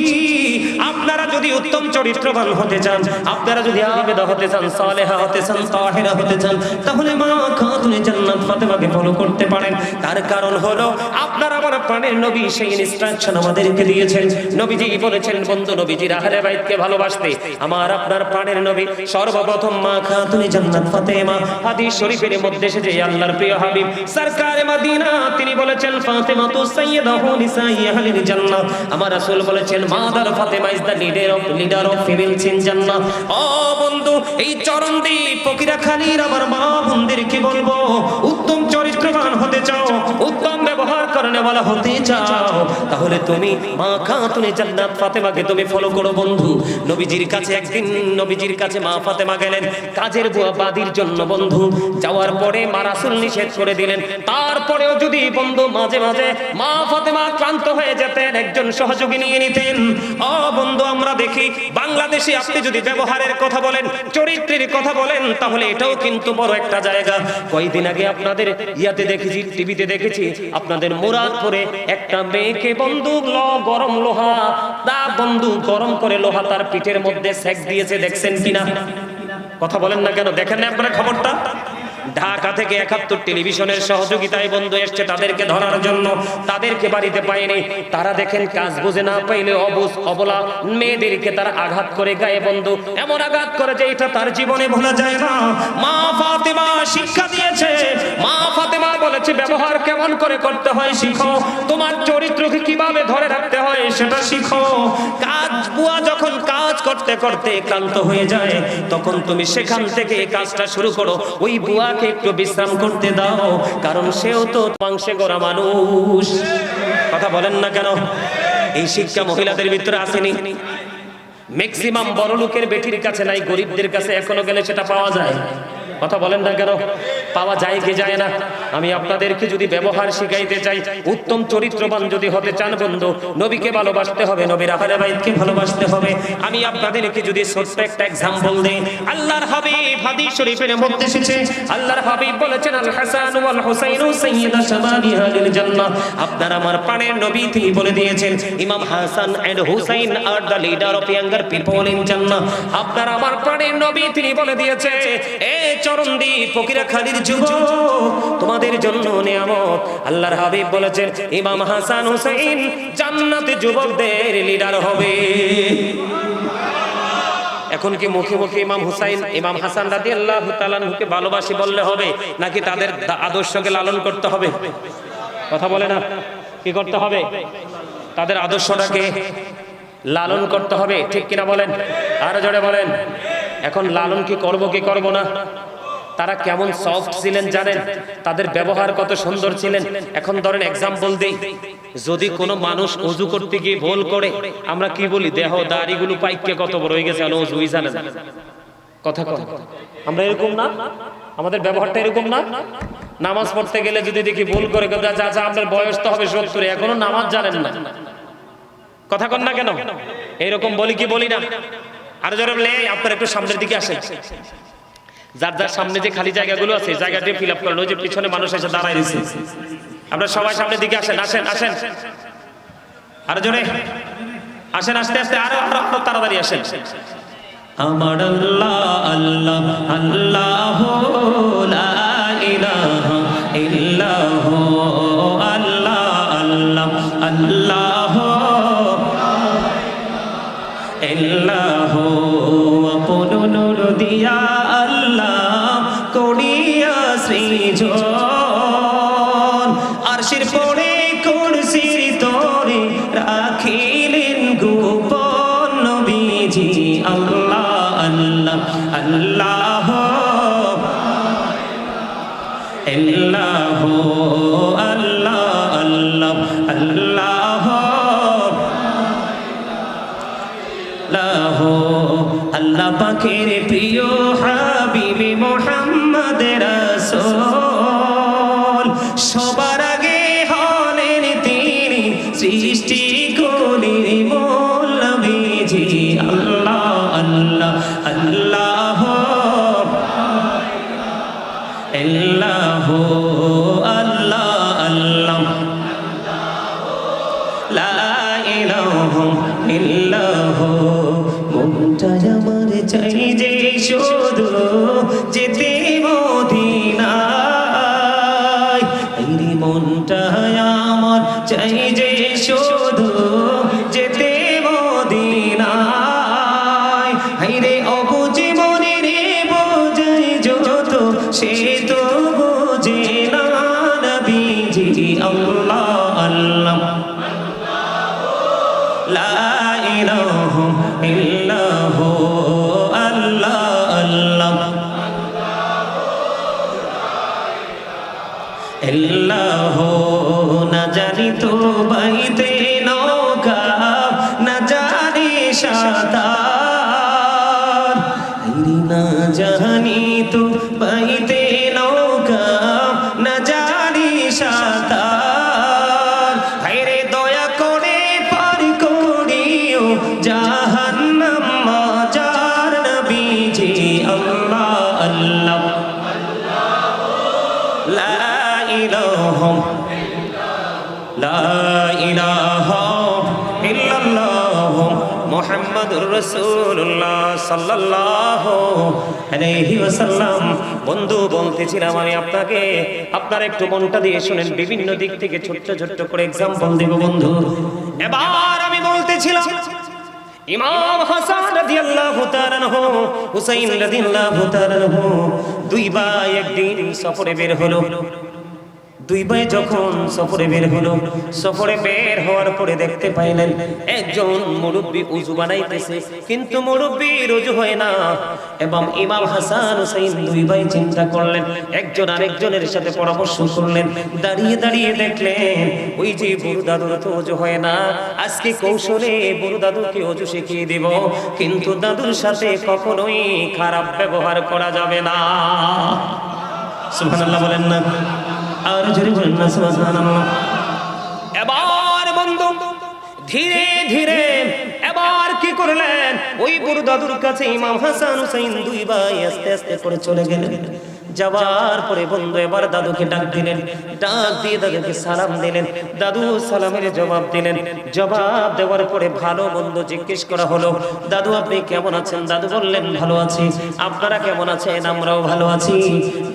আপনারা যদি উত্তম চরিত্রবান হতে চান, আপনারা যদি আবেদা হতে চান, সালেহা হতে চান, তাহেরা হতে চান, তাহলে মা খাতুনে জান্নাত ফাতেমাকে ফলো করতে পারেন। তার কারণ হলো আপনার আমার প্রাণের নবী সেই ইনস্ট্রাকশন আমাদেরকে দিয়েছেন। নবীজি বলেছেন বন্ধু নবীজির আহলে বাইতকে ভালোবাসতে আমার আপনার প্রাণের নবী সর্বপ্রথম মা খাতুনে জান্নাত ফাতেমা। হাদিস শরীফের মধ্যে এসেছে আল্লাহর প্রিয় হাবিব সরকারে মদিনা তিনি বলেছেন ফাতেমা তু সাইয়্যিদাতু নিসাই আহলিল জান্নাহ। আমার রাসূল বলেছেন mother Fatema is the leader of females in জান্নাহ। ও বন্ধু এই চরণদ্বীপ ফকিরাখালীর আমার মা বোনদেরকে বলবো, উত্তম চরিত্রবান হতে চাও, উত্তম ব্যবহার করেনেওয়ালা হতে চাও, তাহলে তুমি মা খাতুনে জান্নাত ফাতেমাকে তুমি ফলো করো বন্ধু। নবীজির কাছে একদিন নবীজির কাছে মা ফাতেমা গেলেন কাজের বুয়া বাদির জন্য বন্ধু। যাওয়ার পরে মা রাসূল নিষেধ করে দিলেন। তারপরেও যদি বন্ধু মাঝে মাঝে মা ফাতেমা ক্লান্ত হয়ে যেতেন, একজন সহযোগী নিয়ে নিতেন। ও বন্ধু আমরা দেখি বাংলাদেশে আপনি যদি ব্যবহারের কথা বলেন, চরিত্রের কথা বলেন, তাহলে এটাও কিন্তু বড় একটা জায়গা। কয়েকদিন আগে আপনাদের ইয়াতে দেখেছি, টিভিতে দেখেছি, আপনাদের মুরাদপুরে একটা মেয়েকে বন্ধু গরম লোহা তা বন্ধু গরম করে লোহা তার পিঠের মধ্যে সেক দিয়েছে। দেখছেন কিনা? কথা বলেন না কেন? দেখেন না আপনারা খবরটা? ঢাকা থেকে 71 টেলিভিশনের সহযোগিতায় বন্ধু এসছে তাদেরকে ধরার জন্য, তাদেরকে বাড়িতে পায়নি। তারা দেখেন কাজ বুঝে না পাইলে অবুঝ অবলা মেয়েদেরকে তারা আঘাত করে গায়ে বন্ধু, এমন আঘাত করে যে এটা তার জীবনে ভোলা যায় না। মা ফাতেমা শিক্ষা দিয়েছে, মা ফাতেমা বলেছে ব্যবহার কেমন করে করতে হয় শিখো, তোমার চরিত্রকে কিভাবে ধরে রাখতে হয় সেটা শিখো। কাজ বুয়া যখন কাজ করতে করতে ক্লান্ত হয়ে যায় তখন তুমি সেখান থেকে কাজটা শুরু করো, ওই বুয়াকে একটু বিশ্রাম করতে দাও, কারণ সেও তো মাংসে গড়া মানুষ। কথা বলেন না কেন? এই শিক্ষা মহিলাদের ভিতরে আসেনি? ম্যাক্সিমাম বড় লোকের বেটির কাছে নাই, গরিবদের কাছে এখনো গেলে সেটা পাওয়া যায়। কথা বলেন না কেন? পাওয়া যায় কি যায় না? আমি আপনাদেরকে যদি ব্যবহার শিখাইতে চাই, উত্তম চরিত্রবান যদি হতে চান বন্ধু, নবীকে ভালোবাসতে হবে, নবীর আহলে বাইতকে ভালোবাসতে হবে। আমি আপনাদেরকে যদি ছোট্ট একটা एग्जांपल দেই, আল্লাহর হাবিব হাদিস শরীফের মধ্যে এসেছে, আল্লাহর হাবিব বলেছেন আল হাসান ওয়াল হুসাইন সাইয়্যিদা শাবাবি আহলিল জান্নাহ। আপনার আমার প্রাণের নবী তিনি বলে দিয়েছেন Imam Hasan and Hussain are the leader of younger people in Jannah. আপনার আমার প্রাণের নবী তিনি বলে দিয়েছে এ চরমদি ফকিরাখালীর যুবক, তোমাদের জন্য নিয়ামত। আল্লাহর হাবিব বলেছেন ইমাম হাসান হুসাইন জান্নাতে যুবকদের লিডার হবে। এখন কি মুখে মুখে ইমাম হুসাইন ইমাম হাসান রাদিয়াল্লাহু তাআলা আনহুকে ভালোবাসি বললে হবে, নাকি তাদের আদর্শকে লালন করতে হবে? কথা বলে না? কি করতে হবে? তাদের আদর্শটাকে লালন করতে হবে, ঠিক কিনা বলেন? আরো জোরে বলেন। এখন লালন কি করব কি করব না? তারা কেমন সফট ছিলেন জানেন? তাদের ব্যবহার কত সুন্দর ছিলেন। এখন ধরেন एग्जांपल দেই, যদি কোনো মানুষ ওযু করতে গিয়ে ভুল করে, আমরা কি বলি? দেহ দাড়িগুলো পাইকে কত বড় হয়ে গেছে, ওযুই জানেন। কথা কম, আমরা এরকম না? আমাদের ব্যবহারটা এরকম না? নামাজ পড়তে গেলে যদি দেখি ভুল করে, যা আপনার বয়স তো হবে 70, এখনো নামাজ জানেন না। কথা কন না কেন? এরকম বলি কি বলি না? আর জোরে বলে আপনারা একটু সামনের দিকে আসেন। যার যার সামনে যে খালি জায়গাগুলো আছে জায়গাটি ফিল আপ করেন। ওই যে পিছনে মানুষ এসে দাঁড়ায় রয়েছে, আপনারা সবাই সামনের দিকে আসেন, আসেন আসেন। আর জোরে আসেন, আস্তে আস্তে আরো আরো তাড়াতাড়ি আসেন। আমার আল্লাহ আল্লাহ আল্লাহ লা ইলাহা ইল্লাহু আল্লাহ আল্লাহ আল্লাহ ইল্লাহু আপন নূর দিয়া আল্লাহ করিয়া সৃজন, আরশের পরে কুরসির তরে রাখিলেন গোপন নবীজি। আল্লাহ আল্লাহ আল্লাহ ইল্লাহু আল্লাহ আল্লাহ আল্লাহ আল্লাহ পাকের প্রিয় হাবিবে মুহাম্মদ রাসূল, সবার আগে হলেন তিনি সৃষ্টি কুলের মূল নবীজি। আল্লাহ আল্লাহ আল্লাহ ইল্লাহু আল্লাহ আল্লাহ লা ইলাহা ইল্লাহু। মনটা আমার চাই যে শুধু যেতে মদিনায়, এই মনটা আমার চাই যে শুধু যেতে মদিনায়। হাইরে অবুঝে মনে রে বোঝাই যত, সে তো বোঝে না নবীজি। আল্লাহ আল্লাহ লা ইলাহা ইল্লাহু আল্লাহ আল্লাহ ইল্লাহু। না জানি তো বাইতে নৌকা, না জানি সাঁতার, না জানি তো বাইতে নৌকা, না জানি সাঁতার। হায়রে দয়া করে পার করিও জাহান্নাম মাজার নবীজি। আল্লাহ আল্লাহ লা ইলাহা লা ইলাহা ইল্লাল্লাহ মুহাম্মাদুর রাসূলুল্লাহ সাল্লাল্লাহু আলাইহি ওয়াসাল্লাম। বন্ধু বলতেছিলাম আমি আপনাকে, আপনারা একটু মনটা দিয়ে শুনেন, বিভিন্ন দিক থেকে ছোট্ট ছোট্ট করে एग्जांपल দেব বন্ধু। এবার আমি বলতেছিলাম ইমাম হাসান রাদিয়াল্লাহু তাআলা আনহু, হুসাইন রাদিয়াল্লাহু তাআলা আনহু, দুই ভাই একদিন সফরে বের হলো। দুই ভাই যখন সফরে বের হলো, সফরে বের হওয়ার পরে দেখতে পাইলেন একজন মুরব্বি উযু বানাইতেছে, কিন্তু মুরব্বির উযু হয় না। এবং ইমাম হাসান হুসাইন দুই ভাই চিন্তা করলেন, একজন আরেকজনের সাথে পরামর্শ করলেন, দাঁড়িয়ে দাঁড়িয়ে দেখলেন ওই যে বুড়ো দাদুর তো উযু হয় না, আজকে কৌশলে বুড়ো দাদুকে উযু শিখিয়ে দেব, কিন্তু দাদুর সাথে কখনোই খারাপ ব্যবহার করা যাবে না। সুবহানাল্লাহ বলেন না, আর জোরে বলেন না সুবহানাল্লাহ। এবার বন্ধু ধীরে ধীরে এবার কি করলেন, ওই বুড়ো দাদুর কাছে ইমাম হাসান হুসাইন দুই ভাই আস্তে আস্তে করে চলে গেলেন। যাওয়ার পরে বন্ধু এবার দাদুকে ডাক দিলেন, ডাক দিয়ে দাদুকে সালাম দিলেন। দাদু সালামের জবাব দিলেন। জবাব দেওয়ার পরে ভালো মন্দ জিজ্ঞেস করা হলো, দাদু আপনি কেমন আছেন? দাদু বললেন ভালো আছি। আপনারা কেমন আছেন? আমরাও ভালো আছি।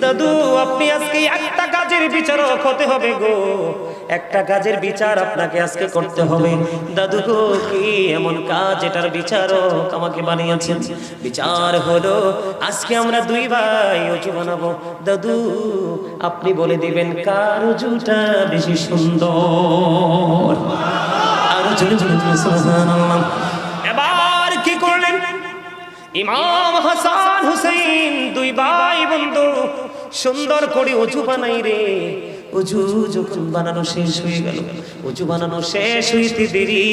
দাদু আপনি আজকে একটা কাজের বিচারক হতে হবে গো, একটা কাজের বিচার আপনাকে আজকে করতে হবে। দাদু গো কি এমন কাজ এটার বিচারক আমাকে বানিয়েছেন? বিচার হলো আজকে আমরা দুই ভাই উজু বানাবো। দাদু আপনি বলে দিবেন কার উজুটা বেশি সুন্দর। আর জোরে জোরে সুবহানাল্লাহ। এবার কি করলেন, ইমাম হাসান হুসাইন দুই ভাই বন্ধু সুন্দর করে উজু বানাই রে। উজু যখন বানানো শেষ হয়ে গেল, উজু বানানো শেষ হইতে দেরি,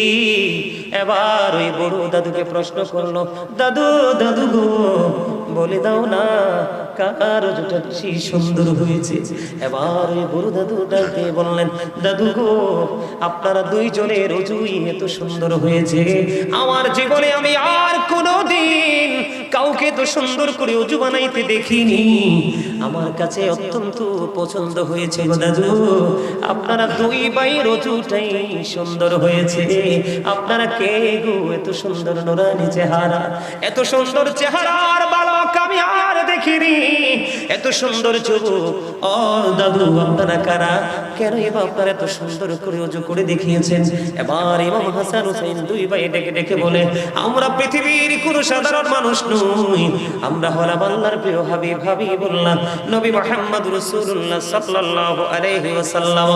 এবার ওই বড় দাদুকে প্রশ্ন করলো, দাদু দাদু গো বলে দাও না কার উজুটা বেশি সুন্দর হয়েছে? এবার ওই বড় দাদু ডাক দিয়ে বললেন, দাদু গো আপনারা দুইজনের উজুই এত সুন্দর হয়েছে, আমার জীবনে আমি আর কোনোদিন কাউকে তো সুন্দর করে উজু বানাইতে দেখিনি, আমার কাছে অত্যন্ত পছন্দ হয়েছে গো দাদু, আপনারা দুই ভাইয়ের উজুটাই সুন্দর হয়েছে। আপনারা কে গো এত সুন্দর নুরানি চেহারা, এত সুন্দর চেহারার বালক আমি আর দেখিনি, এত সুন্দর যুবক ও দাদু আপনারা কারা? কেন এবার আপনারা এত সুন্দর করে উজু করে দেখিয়েছেন? এবার ইমাম হাসান হুসাইন দুই ভাই ডেকে ডেকে বলে, আমরা পৃথিবীর কোন সাধারণ মানুষ নই, আমরা হলাম আল্লাহর প্রিয় হাবিব হাবিবুল্লাহ নবী মুহাম্মদ রাসূলুল্লাহ সাল্লাল্লাহু আলাইহি ওয়াসাল্লাম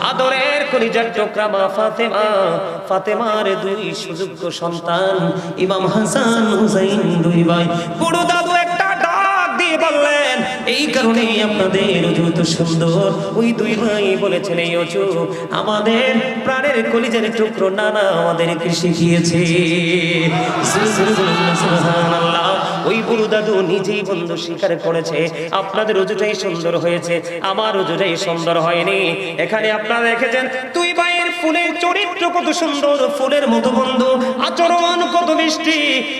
আদরের কলিজার টুকরা মা ফাতেমা, ফাতেমার দুই সুযোগ্য সন্তান ইমাম হাসান হুসাইন দুই ভাই। বড় দাদু একটা ডাক দিয়ে বললেন, এই কারণে আপনাদের উজু তো সুন্দর। ওই দুই ভাই বলেছেন এই উজু আমাদের প্রাণের কলিজার টুকরো নানা আমাদেরকে শিখিয়েছে। সুবহানাল্লাহ। ওই বুড়ো দাদু নিজেই বন্ধু স্বীকার করেছে আপনাদের উজুটাই সুন্দর হয়েছে, আমার উজুটাই সুন্দর হয়নি। এখানে আপনারা দেখেছেন দুই ভাইয়ের ফুলের চরিত্র কত সুন্দর, ফুলের মতো বন্ধু আচরণ কত মিষ্টি,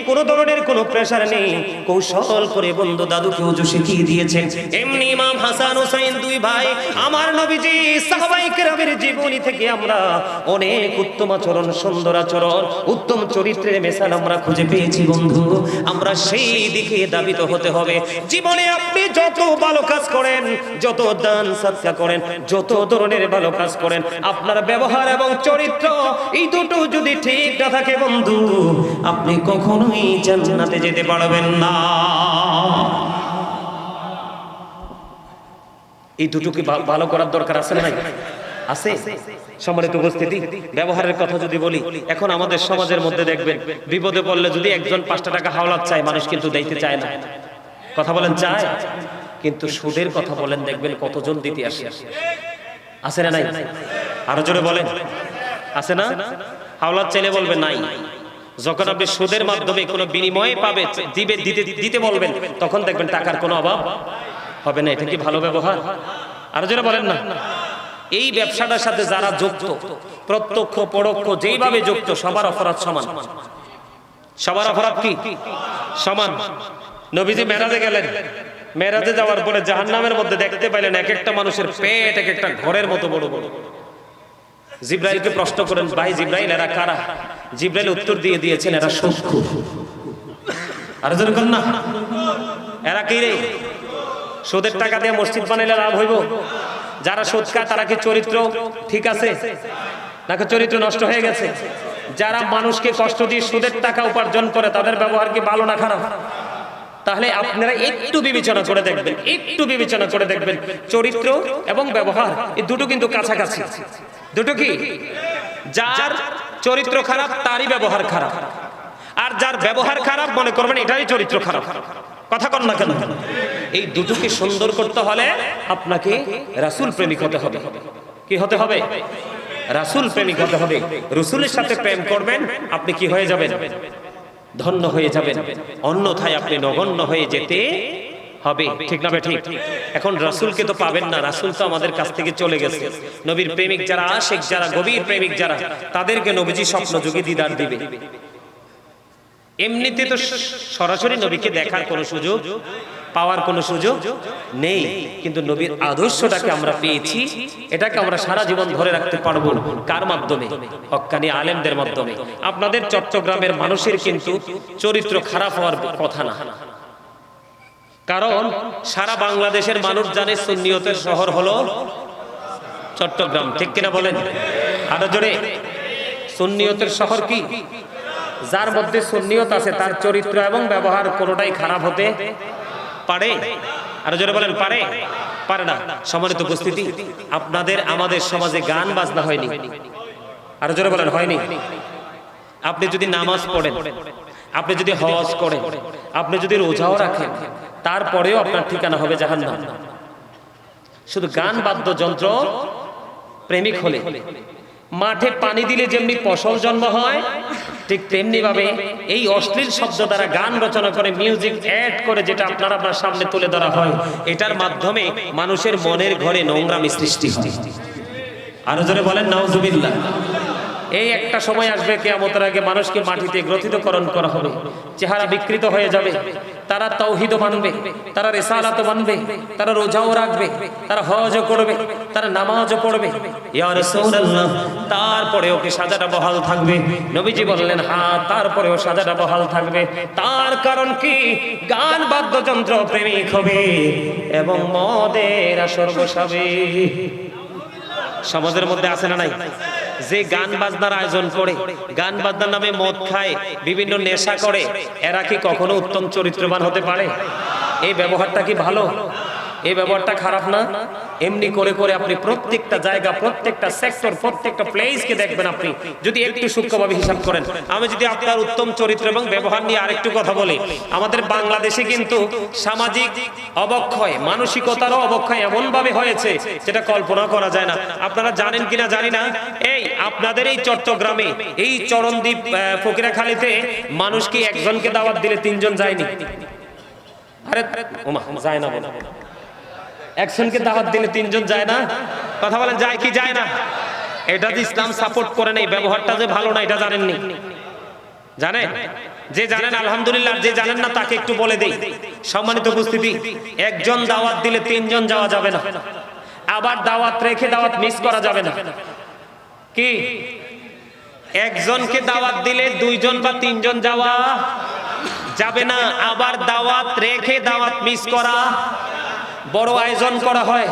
কোন ধরনের কোনো প্রেসার নেই, কৌশল করে বন্ধু দাদুকে উজু শিখিয়ে দিয়েছেন। এমনি ইমাম হাসান হুসাইন দুই ভাই আমার নবীজি সাহাবায়ে কেরামের জীবনী থেকে আমরা অনেক উত্তম আচরণ, সুন্দর আচরণ, উত্তম চরিত্রের মিসাল আমরা খুঁজে পেয়েছি বন্ধু। আমরা সেই দিকে দাবিত হতে হবে। জীবনে আপনি যত ভালো কাজ করেন, যত দান সদকা করেন, যত ধরনের ভালো কাজ করেন, আপনার ব্যবহার এবং চরিত্র এই দুটো যদি ঠিক না থাকে বন্ধু, আপনি কখনোই জান্নাতে যেতে পারবেন না। এই দুটোকে ভালো করার দরকার আছে না? আছে। সম্মানিত উপস্থিতি, ব্যবহারের কথা যদি বলি, এখন আমাদের সমাজের মধ্যে দেখবেন বিপদে পড়লে যদি একজন 5 টাকা হাওলাত চায়, মানুষ কিন্তু দিতে চায় না। কথা বলেন চায়, কিন্তু সুদের কথা বলেন দেখবেন কতজন দিতে আসে। আছে না নাই? আরো জোরে বলেন, আছে না? হাওলাত চাইলে বলবে নাই। যখন আপনি সুদের মাধ্যমে কোনো বিনিময়ে পাবে দিবে, দিতে বলবেন, তখন দেখবেন টাকার কোনো অভাব হবে না। এটা কি ভালো ব্যবহার? আরো জোরে বলেন না। এই ব্যবসাটার সাথে যারা যুক্ত, প্রত্যক্ষ পরোক্ষ যেইভাবে যুক্ত, সবার অপরাধ সমান। সবার অপরাধ কি সমান? নবীজি মেরাজে গেলেন, মেরাজে যাওয়ার পরে জাহান্নামের মধ্যে দেখতে পাইলেন এক একটা মানুষের পেট এক একটা ঘরের মতো বড় বড়। জিব্রাইলকে প্রশ্ন করেন, ভাই জিব্রাইল এরা কারা? জিবরাইল উত্তর দিয়ে দিয়েছেন এরা সুদখোর। আর যেরকম না, এরা কি রে? সুদের টাকা দিয়ে মসজিদ বানাইলে লাভ হইব? যারা সুদ খায় তারা কি চরিত্র ঠিক আছে নাকি চরিত্র নষ্ট হয়ে গেছে? যারা মানুষকে কষ্ট দিয়ে সুদের টাকা উপার্জন করে তাদের ব্যবহার কি ভালো না খারাপ? তাহলে আপনারা একটু বিবেচনা করে দেখবেন, একটু বিবেচনা করে দেখবেন চরিত্র এবং ব্যবহার এই দুটো কিন্তু কাছাকাছি। দুটো কি? যার চরিত্র খারাপ তারই ব্যবহার খারাপ, আর যার ব্যবহার খারাপ মনে করবেন এটাই চরিত্র খারাপ। কথা কন না কেন? এই দুটোকে সুন্দর করতে হলে আপনাকে রাসূল প্রেমিক হতে হবে। কি হতে হবে? রাসূল প্রেমিক হতে হবে। রাসূলের সাথে প্রেম করবেন, আপনি কি হয়ে যাবেন? ধন্য হয়ে যাবেন। অন্যথায় আপনি নগণ্য হয়ে যেতে হবে। ঠিক না ঠিক? এখন রাসূলকে তো পাবেন না, রাসূল তো আমাদের কাছ থেকে চলে গেছে। নবীর প্রেমিক যারা, আশিক যারা, গভীর প্রেমিক যারা, তাদেরকে নবীজি স্বপ্ন যুগে দিদার দিবে। এমনিতে তো সরাসরি নবীকে দেখার কোনো সুযোগ, পাওয়ার কোনো সুযোগ নেই, কিন্তু নবীর আদর্শটাকে আমরা পেয়েছি। এটাকে আমরা সারা জীবন ধরে রাখতে পারবো কার মাধ্যমে? হক্কানি আলেমদের মাধ্যমে। আপনাদের চট্টগ্রামের মানুষের কিন্তু চরিত্র খারাপ হওয়ার কথা না, কারণ সারা বাংলাদেশের মানুষ জানে সুন্নিয়তের শহর হলো চট্টগ্রাম। ঠিক কিনা বলেন? আরো জোরে, সুন্নিয়তের শহর কি? যার মধ্যে সুন্নিয়ত আছে তার চরিত্র এবং ব্যবহার কোনোটাই খারাপ হতে পারে? আর জোরে বলেন, পারে? পারে না। সম্মানিত উপস্থিতি, আপনাদের আমাদের সমাজে গান বাজনা হয়নি। আর জোরে বলেন, হয়নি? আপনি যদি নামাজ পড়েন, আপনি যদি হজ করেন, আপনি যদি রোজাও রাখেন, তারপরেও আপনার ঠিকানা হবে জাহান্নাম। শুধু গান বাদ্যযন্ত্র প্রেমিক হলে, মাঠে পানি দিলে যেমনি ফসল জন্ম হয়, ঠিক তেমনি ভাবে এই অশ্লীল শব্দ দ্বারা গান রচনা করে, মিউজিক অ্যাড করে, যেটা আপনার সামনে তুলে ধরা হয়, এটার মাধ্যমে মানুষের মনের ঘরে নোংরামি সৃষ্টি হয়। আরো জোরে বলেন নাউজুবিল্লাহ। এই একটা সময় আসবে কিয়ামতের আগে মানুষকে মাটিতে গ্রথিতকরণ করা হবে, চেহারা বিকৃত হয়ে যাবে। তারা তাওহীদও মানবে, তারা রিসালাতও মানবে, তারা রোজাও রাখবে, তারা হজও করবে, তারা নামাজও পড়বে, ইয়া রাসূলুল্লাহ, তারপরেও কি সাজাটা বহাল থাকবে? নবীজি বললেন হ্যাঁ, তারপরেও সাজাটা বহাল থাকবে। তার কারণ কি? গান বাদ্যযন্ত্র প্রেমিক হবে এবং মদের আসর বসাবে। সমাজের মধ্যে আছে না নাই? যে গান বাজনার আয়োজন করে, গান বাজনার নামে মদ খায়, বিভিন্ন নেশা করে, এরা কি কখনো উত্তম চরিত্রবান হতে পারে? এই ব্যবহারটা কি ভালো? এই ব্যবহারটা খারাপ না? এমনি করে করে আপনি প্রত্যেকটা জায়গা, প্রত্যেকটা সেক্টর, প্রত্যেকটা প্লেসকে দেখবেন। আপনি যদি একটু সূক্ষ্মভাবে হিসাব করেন, আমি যদি আপনার উত্তম চরিত্র এবং ব্যবহার নিয়ে আরেকটু কথা বলি, আমাদের বাংলাদেশে কিন্তু সামাজিক অবক্ষয়, মানসিকতারও অবক্ষয় এমন ভাবে হয়েছে যেটা কল্পনা করা যায় না। আপনারা জানেন কিনা জানি না, এই আপনাদের এই চট্টগ্রামে, এই চরণদ্বীপ ফকিরাখালীতে মানুষ কি একজনকে দাওয়াত দিলে তিনজন যায়নি? আরে ওমা, যায় না বলে, একজনকে দাওয়াত দিলে তিনজন যায় না? কথা বলেন, যায় কি যায় না? এটা যে ইসলাম সাপোর্ট করে নাই, ব্যবহারটা যে ভালো না, এটা জানেননি? জানেন? যে জানেন আলহামদুলিল্লাহ, যে জানেন না তাকে একটু বলে দেই। সম্মানিত উপস্থিতি, একজন দাওয়াত দিলে তিনজন যাওয়া যাবে না, আবার দাওয়াত রেখে দাওয়াত মিস করা যাবে না। কি? একজনকে দাওয়াত দিলে দুইজন বা তিনজন যাওয়া যাবে না, আবার দাওয়াত রেখে দাওয়াত মিস করা। বড় আয়োজন করা হয়,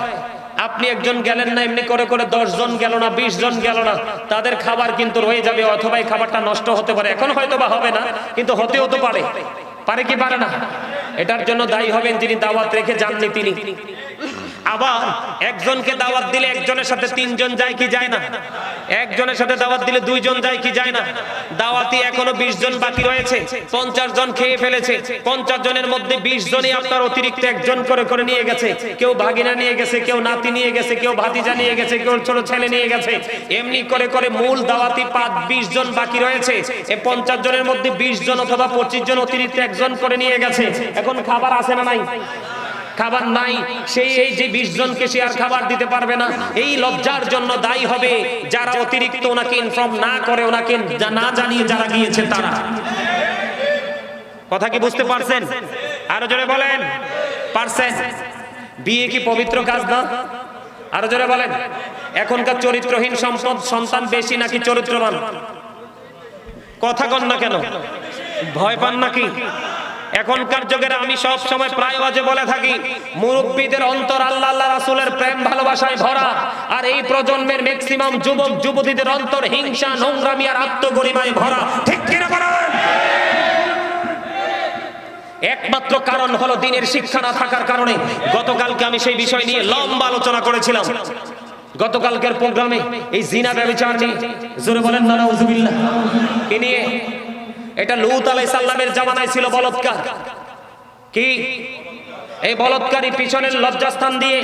আপনি একজন গেলেন না, এমনি করে করে 10 জন গেল না, 20 জন গেল না, তাদের খাবার কিন্তু রয়ে যাবে, অথবা এই খাবারটা নষ্ট হতে পারে। এখন হয়তো বা হবে না, কিন্তু হতেও তো পারে। পারে কি পারে না? এটার জন্য দায়ী হবেন যিনি দাওয়াত রেখে যাননি তিনি। আবার একজনকে দাওয়াত দিলে একজনের সাথে তিনজন যায় কি যায় না? একজনের সাথে দাওয়াত দিলে দুইজন যায় কি যায় না? দাওয়াতি এখনো 20 জন বাকি রয়েছে, 50 জন খেয়ে ফেলেছে। 50 জনের মধ্যে 20 জনই আপনার অতিরিক্ত একজন করে করে নিয়ে গেছে। কেউ ভাগিনা নিয়ে গেছে, কেউ নাতি নিয়ে গেছে, কেউ ভাতিজা নিয়ে গেছে, কেউ ছোট ছেলে নিয়ে গেছে। এমনি করে করে মূল দাওয়াতি 20 জন বাকি রয়েছে। এই 50 জনের মধ্যে 20 জন অথবা 25 জন অতিরিক্ত একজন করে নিয়ে গেছে। এখন খাবার আছে না নাই? খাবার নাই। সেই এই যে 20 জনকে সে আর খাবার দিতে পারবে না। এই লজ্জার জন্য দায়ী হবে যারা অতিরিক্ত ওনাকে ইনফর্ম না করে, ওনাকে না জানিয়ে যারা গিয়েছে তারা। কথা কি বুঝতে পারছেন? আরো জোরে বলেন, পারছেন? বিয়ে কি পবিত্র কাজ না? আরো জোরে বলেন। এখনকার চরিত্রহীন সন্তান বেশি নাকি চরিত্রবান? কথা কন না কেন? ভয় পান নাকি? এখনকার যুগের আমি সব সময় প্রায় বাজে বলে থাকি, মুরব্বীদের অন্তর আল্লাহ আল্লাহ রাসূলের প্রেম ভালোবাসায় ভরা, আর এই প্রজন্মের ম্যাক্সিমাম যুবক যুবতীদের অন্তর হিংসা, নোংরামি আর আত্মগরিমায় ভরা। ঠিক কিনা বলেন? একমাত্র কারণ হলো দিনের শিক্ষা না থাকার কারণে। গতকালকে আমি সেই বিষয় নিয়ে লম্বা আলোচনা করেছিলাম। গতকালকের প্রোগ্রামে এই জিনা ব্যভিচার নিয়ে, জোরে বলেন না নাউজুবিল্লাহ, এ নিয়ে এটা লূত আলাইহিস সালামের জামানায় ছিল বলৎকার। কি এই বলৎকারী পিছনের লজ্জাস্থান দিয়ে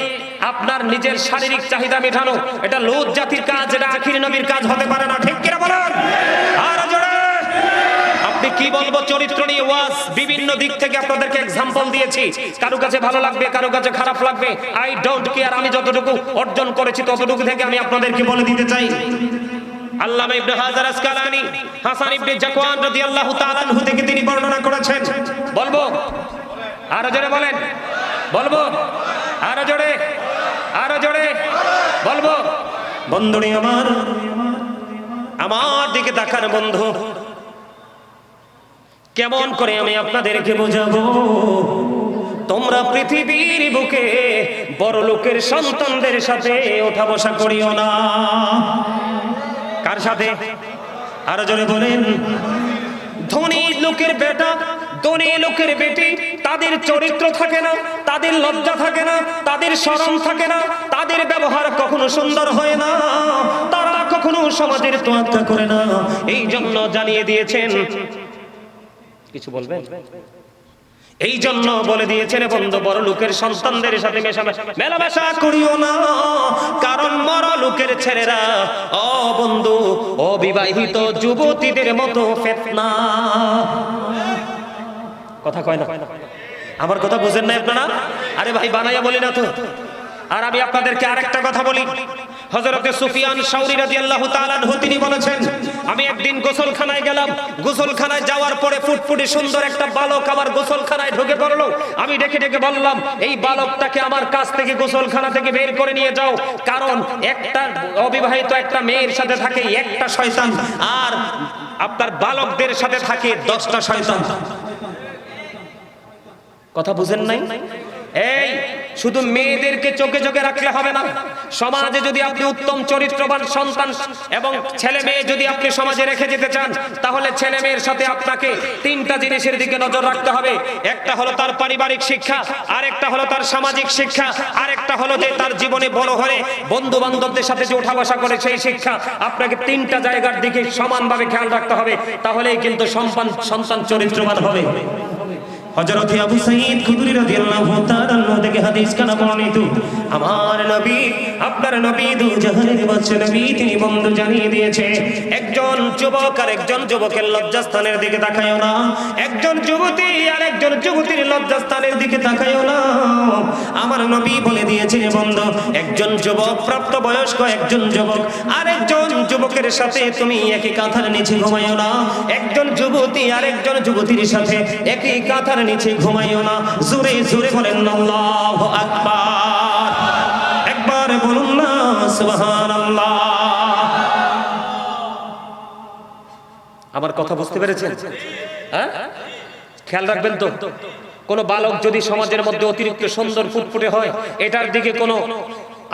আপনার নিজের শারীরিক চাহিদা মেটানো, এটা লূত জাতির কাজ, এটা আখির নবীর কাজ হতে পারে না। ঠিক কিনা বলেন? আর জোরে আপনি কি বলবো চরিত্র নিয়ে ওয়াজ বিভিন্ন দিক থেকে আপনাদেরকে এক্সাম্পল দিয়েছি। কারো কাছে ভালো লাগবে, কারো কাছে খারাপ লাগবে, আই ডোন্ট কেয়ার। আমি যতটুকু অর্জন করেছি ততটুকু থেকে আমি আপনাদেরকে বলে দিতে চাই। আল্লামা ইবনে হাজার আসকালানী হাসান ইবনে জাকওয়ান রাদিয়াল্লাহু তাআলা আনহু থেকে তিনি বর্ণনা করেছেন। বলবো? আরো জোরে বলেন। বলবো? আরো জোরে, আরো জোরে বলবো। বন্ধুরে আমার দিকে তাকান বন্ধু। কেমন করে আমি আপনাদেরকে বোঝাবো? তোমরা পৃথিবীর বুকে বড় লোকের সন্তানদের সাথে ওঠা বসা করিও না। কার সাথে? আরো জোরে বলেন। ধনী লোকের বেটা, ধনী লোকের বেটি, তাদের চরিত্র থাকে না, তাদের লজ্জা থাকে না, তাদের শরম থাকে না, তাদের ব্যবহার কখনো সুন্দর হয় না, তারা কখনো সমাজের তোয়াক্কা করে না। এই জন্য জানিয়ে দিয়েছেন, কিছু বলবেন? এই জন্য বলে দিয়েছেন বন্ধু, বড় লোকের সন্তানদের সাথে মেলামেশা করিও না, কারণ বড় লোকের ছেলেরা ও বন্ধু অবিবাহিত যুবতীদের মতো ফিতনা। কথা কয় না? আমার কথা বুঝেন না আপনারা? আরে ভাই বানাইয়া বলি না তো। আর আমি আপনাদেরকে আরেকটা কথা বলি। হযরতে সুফিয়ান শাওরি রাদিয়াল্লাহু তাআলা আনহু তিনি বলেছেন, আমি একদিন গোসলখানায় গেলাম। গোসলখানায় যাওয়ার পরে ফুটফুটে সুন্দর একটা বালক আমার গোসলখানায় ঢুকে পড়লো। আমি ডেকে ডেকে বললাম, এই বালকটাকে আমার কাছ থেকে গোসলখানা থেকে বের করে নিয়ে যাও, কারণ একটা অবিবাহিত একটা মেয়ের সাথে থাকে একটা শয়তান, আর আপনার বালকদের সাথে থাকে 10টা শয়তান। কথা বুঝেন নাই? এই শুধু মেয়েদেরকে চোখে চোখে রাখলে হবে না। সমাজে যদি আপনি উত্তম চরিত্রবান সন্তান এবং ছেলে মেয়ে যদি আপনি সমাজে রেখে যেতে চান, তাহলে ছেলে মেয়ের সাথে আপনাকে 3টা জিনিসের দিকে নজর রাখতে হবে। একটা হলো তার পারিবারিক শিক্ষা, আরেকটা হলো তার সামাজিক শিক্ষা, আরেকটা হলো যে তার জীবনে বড় হয়ে বন্ধু বান্ধবদের সাথে যে ওঠা বসা করে সেই শিক্ষা। আপনাকে 3টা জায়গার দিকে সমানভাবে খেয়াল রাখতে হবে, তাহলেই কিন্তু সন্তান চরিত্রবান হবে। হযরত আবু সাঈদ খুদরি রাদিয়াল্লাহু তাআলা আনহু থেকে হাদিস কানা বর্ণিত, আমার নবী আপনার নবী দু জাহানের বাদশা নবী তিনি বন্ধু জানিয়ে দিয়েছে, একজন যুবক আর একজন যুবকের লজ্জাস্থানের দিকে তাকায়ও না, একজন যুবতী আর একজন যুবতীর লজ্জাস্থানের দিকে তাকায়ও না। আমার নবী বলে দিয়েছেন বন্ধু, একজন যুবক প্রাপ্তবয়স্ক একজন যুবক আর একজন যুবকের সাথে তুমি একই কাঁথার নিচে ঘুমাইও না, একজন যুবতী আর একজন যুবতীর সাথে একই কাঁথার নিচে ঘুমাইও না। জোরে জোরে বলেন আল্লাহু আকবার। একবার বলুন না সুবহানাল্লাহ। আমার কথা বুঝতে পেরেছেন? হ্যাঁ, খেয়াল রাখবেন তো। কোন বালক যদি সমাজের মধ্যে অতিরিক্ত সুন্দর ফুটফুটে হয়, এটার দিকে কোনো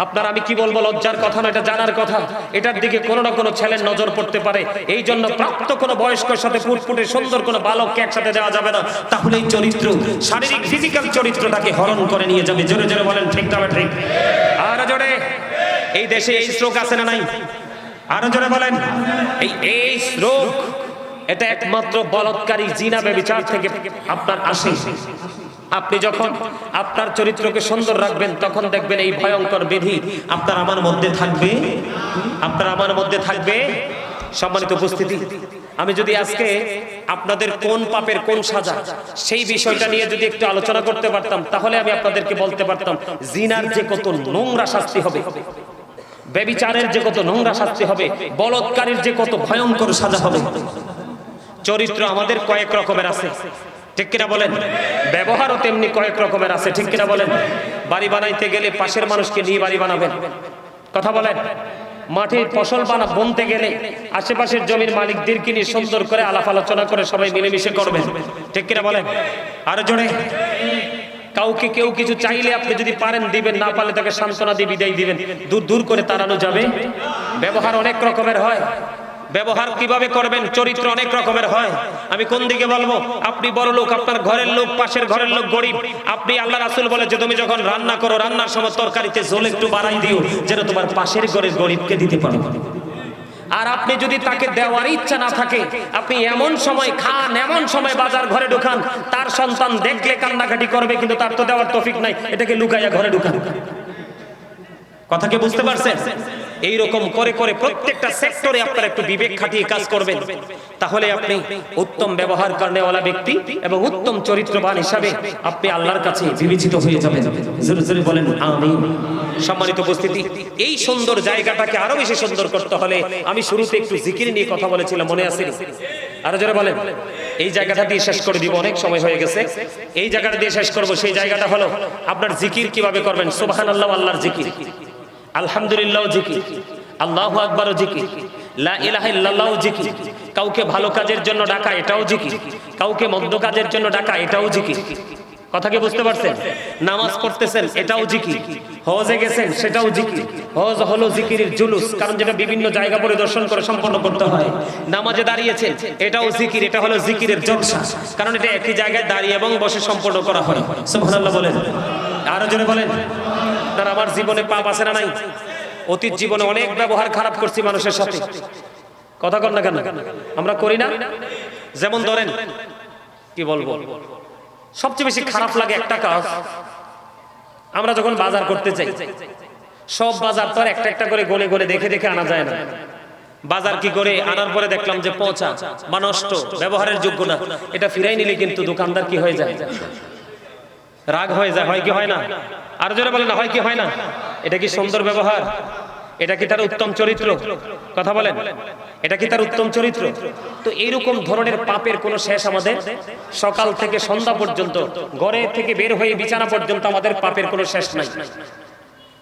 আপনার আমি কি বলবো লজ্জার কথা না, এটা জানার কথা, এটার দিকে কোনো না কোনো ছেলের নজর পড়তে পারে। এই জন্য প্রাপ্ত কোনো বয়স্কের সাথে ফুটফুটে সুন্দর কোনো বালককে একসাথে দেওয়া যাবে না, তাহলে এই চরিত্র শারীরিক ফিজিক্যাল চরিত্রটাকে হরণ করে নিয়ে যাবে। জোরে জোরে বলেন ঠিক না ঠিক? আর জোরে। এই দেশে এই রোগ আছে না নাই? আরো জোরে বলেন। এই রোগ এটা একমাত্র বলৎকারী জিনা ব্যভিচার থেকে আপনার আসে। আপনি যখন আপনার চরিত্রকে সুন্দর রাখবেন, তখন দেখবেন এই ভয়ঙ্কর ব্যাধি আপনার আমার মধ্যে থাকবে, আপনার আমার মধ্যে থাকবে। সম্মানিত উপস্থিতি, আমি যদি আজকে আপনাদের কোন পাপের কোন সাজা সেই বিষয়টা নিয়ে যদি একটু আলোচনা করতে পারতাম, তাহলে আমি আপনাদেরকে বলতে পারতাম জিনার যে কত নোংরা শাস্তি হবে, ব্যভিচারের যে কত নোংরা শাস্তি হবে, বলৎকারীর যে কত ভয়ঙ্কর সাজা হবে। চরিত্র আমাদের কয়েক রকমের আছে, ঠিক কিনা বলেন? ব্যবহারও তেমনি কয়েক রকমের আছে, ঠিক কিনা বলেন? বাড়ি বানাইতে গেলে পাশের মানুষকে নিয়ে বাড়ি বানাবেন, কথা বলেন। মাঠে ফসল বুনতে গেলে আশেপাশের জমির মালিকদেরকে নিয়ে সুন্দর করে আলাপ আলোচনা করে সবাই মিলেমিশে করবেন, ঠিক কিনা বলেন? আরো জোরে। কাউকে কেউ কিছু চাইলে আপনি যদি পারেন দিবেন, না পারলে তাকে সান্ত্বনা দিয়ে বিদায় দিবেন, দূর দূর করে তাড়ানো যাবে। ব্যবহার অনেক রকমের হয়, ব্যবহার কিভাবে করবেন, চরিত্র অনেক রকমের হয়। আমি কোন দিকে বলবো? আপনি বড় লোক, আপনার ঘরের লোক, পাশের ঘরের লোক গরিব, আপনি আল্লাহ রাসূল বলে যে তুমি যখন রান্না করো রান্নার সময় তরকারিতে ঝোল একটু বাড়াই দিও যেন তোমার পাশের ঘরের গরিবকে দিতে পারো। আর আপনি যদি তাকে দেওয়ার ইচ্ছা না থাকে, আপনি এমন সময় খান, এমন সময় বাজার ঘরে ঢুকান, তার সন্তান দেখলে কান্নাকাটি করবে কিন্তু তার তো দেওয়ার তৌফিক নাই, এটাকে লুকাইয়া ঘরে ঢুকান। কথা কি বুঝতে পারছেন? এইরকম করে করে প্রত্যেকটা সেক্টরে আপনারা একটু বিবেক খাটিয়ে কাজ করবেন, তাহলে আপনি উত্তম ব্যবহার করেওয়ালা ব্যক্তি এবং উত্তম চরিত্রবান হিসাবে আপনি আল্লাহর কাছে বিবেচিত হয়ে যাবেন। জোরে জোরে বলেন আমিন। সম্মানিত উপস্থিতি, এই সুন্দর জায়গাটাকে আরো বেশি সুন্দর করতে হলে আমি শুরুতে একটু জিকির নিয়ে কথা বলেছিলাম, মনে আছে? আরো জোরে বলেন। এই জায়গাটা দিয়ে শেষ করে দিব, অনেক সময় হয়ে গেছে। এই জায়গাটা দিয়ে শেষ করব। সেই জায়গাটা হলো আপনার জিকির কিভাবে করবেন। সুবহানাল্লাহ আল্লাহর জিকির, আলহামদুলিল্লাহ জিকির, আল্লাহু আকবার জিকির, লা ইলাহা ইল্লাল্লাহ জিকির। কাউকে ভালো কাজের জন্য ডাকা, এটাও জিকির। কাউকে মন্দ কাজের জন্য ডাকা, এটাও জিকির। কথা কি বুঝতে পারছেন? নামাজ পড়তেছেন, এটাও জিকির। হজে গেছেন, সেটাও জিকির। হজ হলো জিকিরের জুলুস, কারণ যেটা বিভিন্ন জায়গা পরিদর্শন করে সম্পন্ন করতে হয়। নামাজে দাঁড়িয়েছেন, এটাও জিকির, এটা হলো জিকিরের জলসা, কারণ এটা একই জায়গায় দাঁড়িয়ে এবং বসে সম্পন্ন করা হয়। সুবহানাল্লাহ বলেন। আরো জোরে বলেন। তার আমার জীবনে পাপ আছে না নাই? অতীত জীবনে অনেক ব্যবহার খারাপ করছি মানুষের সাথে, কথা কন না কেন? আমরা করি না? যেমন ধরেন, কি বলবো, সবচেয়ে বেশি খারাপ লাগে একটা কাজ, আমরা যখন বাজার করতে চাই, সব বাজার তো আর একটা একটা করে গলে গলে দেখে দেখে আনা যায় না। বাজার কি করে আনার পরে দেখলাম যে পচা বা নষ্ট, ব্যবহারের যোগ্য না, এটা ফিরাই নিলে কিন্তু দোকানদার কি হয়ে যায়? রাগ হয়ে যায়, হয় কি হয় না? আর জোরে বলেন না, হয় কি হয় না? এটা কি সুন্দর ব্যবহার? এটা কি তার উত্তম চরিত্র? কথা বলেন, এটা কি তার উত্তম চরিত্র? তো এইরকম ধরনের পাপের কোনো শেষ আমাদের, সকাল থেকে সন্ধ্যা পর্যন্ত, ঘরে থেকে বের হয়ে বিছানা পর্যন্ত আমাদের পাপের কোনো শেষ নাই।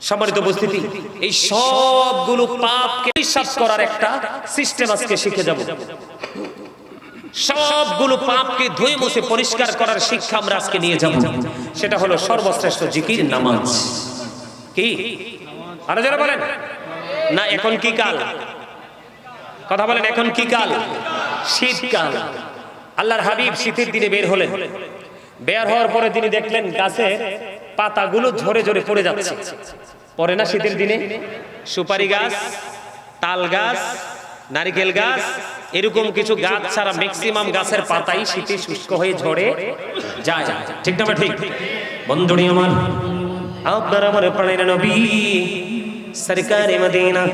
সম্মানিত উপস্থিতি, এই সবগুলো পাপকে বিশ্বাস করার একটা সিস্টেম আজকে শিখে যাব। সবগুলো পাপকে ধুয়ে মুছে পরিষ্কার করার শিক্ষা আমরা আজকে নিয়ে যাব। সেটা হলো সর্বশ্রেষ্ঠ জিকির, নামাজ। কি আরো যারা বলেন না? এখন কি কাল? কথা বলেন, এখন কি কাল? শীতকাল। আল্লাহর হাবিব শীতের দিনে বের হলেন। বের হওয়ার পরে তিনি দেখলেন গাছের পাতাগুলো ঝরে ঝরে পড়ে যাচ্ছে। পড়ে না শীতের দিনে? সুপারি গাছ, তাল গাছ, নারিকেল গাছ, এরকম কিছু গাছ ছাড়া ম্যাক্সিমাম গাছের পাতাই শীতে শুষ্ক হয়ে ঝরে যায়। ঠিক না? ঠিক। বন্ধুনি আমার, আপনার আমার প্রাণের নবী সরকারে মদিনা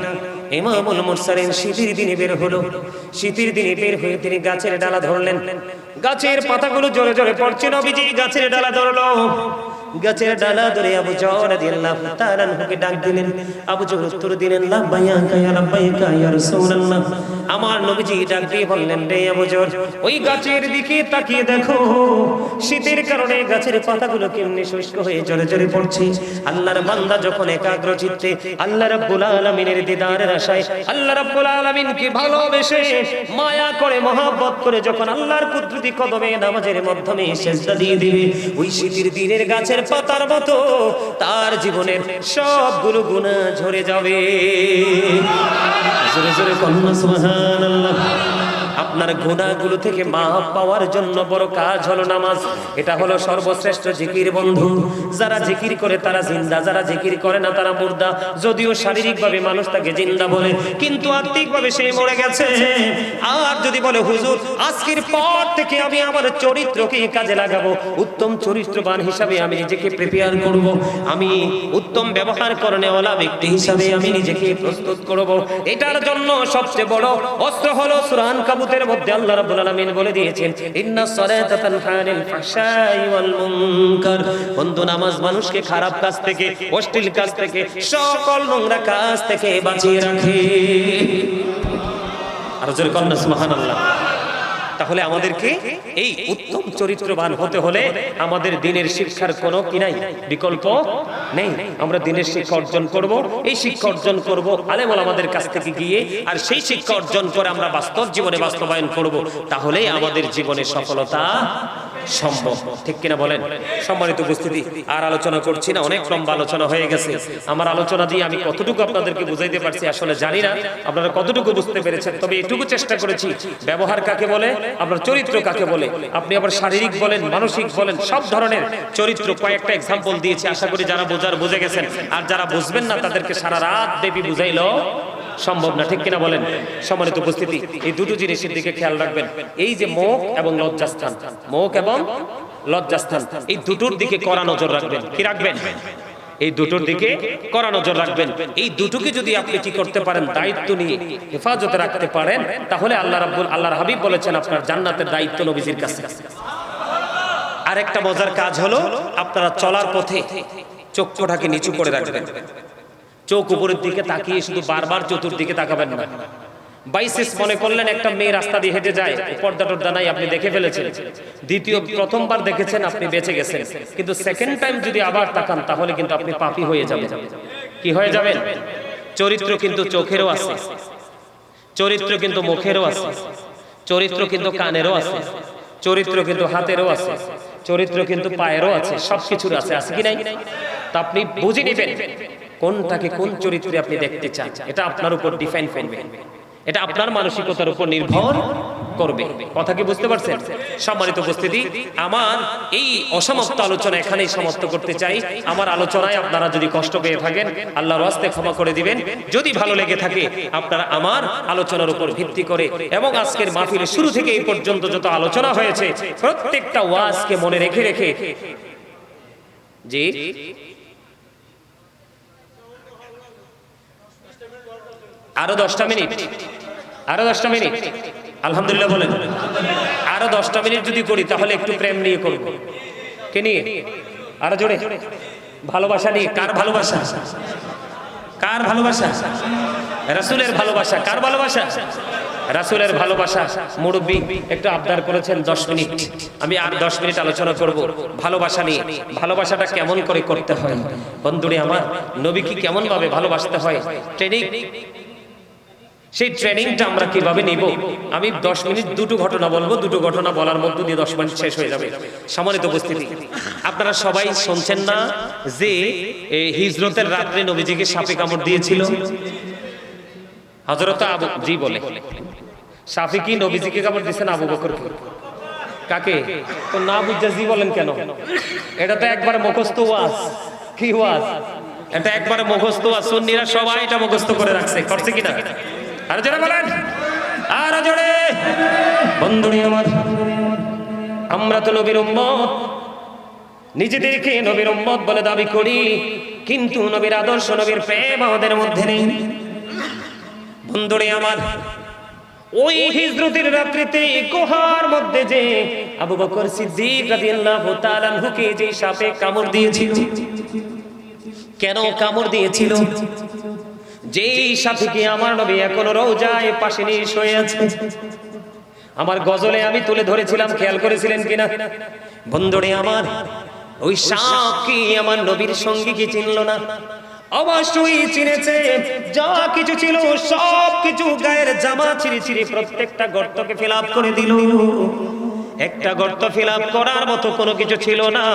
ইমামুল মুরসালিন শীতের দিনে বের হলো। শীতের দিনে বের হয়ে তিনি গাছের ডালা ধরলেন। গাছের পাতাগুলো জোরে জোরে পড়ছে। নবীজি গাছের ডালা ধরলো। গাছের ডালা ধরে আবু যর রাদিয়াল্লাহু তাআলা আনহুকে ডাক দিলেন। আবু যর উত্তর দিলেন, লাব্বাইকা ইয়া লাব্বাইকা ইয়া রাসূলুল্লাহ। আমার নবীজি ডাক দিয়ে বললেন, রে আবু যর, ওই গাছের দিকে তাকিয়ে দেখো, শীতের কারণে গাছের পাতাগুলো কেমনে শুষ্ক হয়ে জোরে জোরে পড়ছে। আল্লাহর বান্দা যখন একাগ্র চিত্তে আল্লাহ রাব্বুল আলামিনের দিদারের আশায়, আল্লাহ রাব্বুল আলামিনকে ভালোবেসে মায়া করে মহব্বত করে যখন আল্লাহর কুদরতি কদমে নামাজের মাধ্যমে সিজদা দিয়ে দিবে, ওই শীতের দিনের গাছের পাতার মতো তার জীবনের সবগুলো গুনাহ ঝরে যাবে। জোরে জোরে কন্যা সুবহানাল্লাহ। আপনার গুনাহগুলো থেকে মাফ পাওয়ার জন্য বড় কাজ হলো নামাজ। এটা হলো সর্বশ্রেষ্ঠ জিকির বন্ধু। যারা জিকির করে তারা জিন্দা, যারা জিকির করে না তারা মুর্দা। যদিও শারীরিকভাবে মানুষ তাকে জিন্দা বলে, কিন্তু আত্মিকভাবে সে মরে গেছে। আর যদি বলে হুজুর আজকের পর থেকে আমি আমার চরিত্রকে কাজে লাগাবো, উত্তম চরিত্রবান হিসাবে আমি নিজেকে প্রিপেয়ার করব, আমি উত্তম ব্যবহার করনেওয়ালা ব্যক্তি হিসাবে আমি নিজেকে প্রস্তুত করব, এটার জন্য সবচেয়ে বড় অস্ত্র হলো সূরা আনকাবুতের মধ্যে আল্লাহ রাব্বুল আলামিন বলে দিয়েছেন, ইন্নাস সালাতা তানহা আনিল ফাহশাই ওয়াল মুনকার। বন্ধু, নামাজ মানুষকে খারাপ কাজ থেকে, অশ্লীল কাজ থেকে, সকল নোংরা কাজ থেকে বাঁচিয়ে রাখে। আর জোরে কন্যা সুবহানাল্লাহ। তাহলে আমাদেরকে এই উত্তম চরিত্রবান হতে হলে আমাদের দ্বীনের শিক্ষার কোনো কি নাই, বিকল্প নেই। আমরা দ্বীনের শিক্ষা অর্জন করব, এই শিক্ষা অর্জন করব আলেম ওলামাদের কাছ থেকে গিয়ে, আর সেই শিক্ষা অর্জন করে আমরা বাস্তব জীবনে বাস্তবায়ন করব, তাহলেই আমাদের জীবনে সফলতা সম্ভব। ঠিক কিনা বলেন? সম্মানিত উপস্থিতি, আর আলোচনা করছি না, অনেক লম্বা আলোচনা হয়ে গেছে। আমার আলোচনা দিয়ে আমি কতটুকু আপনাদেরকে বুঝাইতে পারছি আসলে জানি না আপনারা কতটুকু বুঝতে পেরেছেন, তবে এটুকু চেষ্টা করেছি। ব্যবহার কাকে বলে, আপনার চরিত্র কাকে বলে, আপনি আবার শারীরিক বলেন, মানসিক বলেন, সব ধরনের চরিত্র কয়েকটা এক্সাম্পল দিয়েছি। আশা করি যারা বোঝার বুঝে গেছেন, আর যারা বুঝবেন না তাদেরকে সারা রাত দেবী বুঝাইলো সম্ভব না। ঠিক কিনা বলেন? সম্মানিত উপস্থিতি, এই দুটো জিনিসের দিকে খেয়াল রাখবেন। এই যে মুখ এবং লজ্জাস্থান, মুখ এবং লজ্জাস্থান, এই দুটোর দিকে কড়া নজর রাখবেন। কি রাখবেন? এই দুটোর দিকে কড়া নজর রাখবেন। এই দুটোকে যদি আপনি কি করতে পারেন, দায়িত্ব নিয়ে হেফাজতে রাখতে পারেন, তাহলে আল্লাহর হাবিব বলেছেন আপনার জান্নাতের দায়িত্ব নবীজির কাছে। আরেকটা মজার কাজ হলো, আপনারা চলার পথে চক্ষুটাকে নিচু করে রাখবেন। চোখ উপরের দিকে তাকিয়ে শুধু বারবার চতুর্দিকে তাকাবেন না। বাইসেস মনে করলেন একটা মেয়ে রাস্তা দিয়ে হেঁটে যায়, পর্দা টর্দা নাই, আপনি দেখে ফেলেছেন। প্রথমবার দেখেছেন, আপনি বেঁচে গেছেন, কিন্তু সেকেন্ড টাইম যদি আবার তাকান তাহলে কিন্তু আপনি পাপী হয়ে যাবেন। কি হয়ে যাবেন? চরিত্র কিন্তু চোখেরও আছে, চরিত্র কিন্তু মুখেরও আছে, চরিত্র কিন্তু কানেরও আছে, চরিত্র কিন্তু হাতেরও আছে, চরিত্র কিন্তু পায়েরও আছে, সবকিছুর আছে। আছে কি নাই? তা আপনি বুঝে নেবেন কোনটাকে কোন চরিত্রে আপনি দেখতে চান। এটা আপনার উপর ডিফাইন করবে, এটা আপনার মানসিকতার উপর নির্ভর করবে। কথা কি বুঝতে পারছেন? সম্মানিত উপস্থিতি, আমার এই অসমাপ্ত আলোচনা এখানেই সমাপ্ত করতে চাই। আমার আলোচনায় আপনারা যদি কষ্ট পেয়ে থাকেন, আল্লাহর ওয়াস্তে ক্ষমা করে দিবেন। যদি ভালো লেগে থাকে, আপনারা আমার আলোচনার উপর ভিত্তি করে এবং আজকের মাহফিলের শুরু থেকে এই পর্যন্ত যত আলোচনা হয়েছে প্রত্যেকটা ওয়াজকে মনে রেখে রেখে, জি আরো 10টা মিনিট, আরো 10টা মিনিট, আলহামদুলিল্লাহ বলেন। আরো 10টা মিনিট যদি করি তাহলে একটু প্রেম নিয়ে করব। কে নিয়ে? আরো জোরে। ভালোবাসা নিয়ে। কার ভালোবাসা? কার ভালোবাসা? রাসূলের ভালোবাসা। কার ভালোবাসা? রাসূলের ভালোবাসা। মুরব্বি একটু আবদার করেছেন 10 মিনিট, আমি আর 10 মিনিট আলোচনা করব ভালোবাসা নিয়ে। ভালোবাসাটা কেমন করে করতে হয় বন্ধুরে আমার, নবীকে কেমন ভাবে ভালোবাসতে হয়, ট্রেনিং, সেই ট্রেনিংটা আমরা কিভাবে নিব। আমি 10 মিনিট দুটো ঘটনা বলবো, দুটো ঘটনা বলার মধ্য দিয়ে 10 মিনিট শেষ হয়ে যাবে। সম্মানিত উপস্থিতি, আপনারা সবাই শুনছেন না যে হিজরতের রাত্রে নবীজিকে সাপে কামড় দিয়েছিল? হযরত আবু জি বলে, সাফি কি নবীজিকে কামড় দিয়েছেন? আবু বকরকে। কাকে? তো না বুঝে জি বলেন কেন? এটা তো একবার মুখস্থ ওয়াজ। কি ওয়াজ এটা? একবার মুখস্থ ওয়াজ। সুন্নিরা সবাই এটা মুখস্থ করে রাখছে, করছে কিনা? আর জোরে বলেন, আর জোরে। বন্ধুরে আমার, আমরা তো নবীর উম্মত, নিজেদেরকে নবীর উম্মত বলে দাবি করি, কিন্তু নবীর আদর্শ, নবীর প্রেম আমাদের মধ্যে নেই। বন্ধুরে আমার, ওই হিজরতের রাত্রিতে গুহার মধ্যে যে আবু বকর সিদ্দিক রাদিয়াল্লাহু তাআলা আনহুকে যে সাপে কামড় দিয়েছিল, কেন কামড় দিয়েছিল? যেই সাথীকে আমার নবী এখনো রওজায় পাশে নিয়ে শুয়ে আছে। আমার গজলে আমি তুলে ধরেছিলাম, খেয়াল করেছিলেন কিনা বন্ধুরে আমার? ওই সাপ কি আমার নবীর সঙ্গী কি চিনল না? অবশ্যই চিনেছে। যা কিছু ছিল সব কিছু গায়ের জামা ছিঁড়ে ছিঁড়ে প্রত্যেকটা গর্তকে ফিল আপ করে দিল। একটা গর্ত ফিল আপ করার মতো কোনো কিছু ছিল না।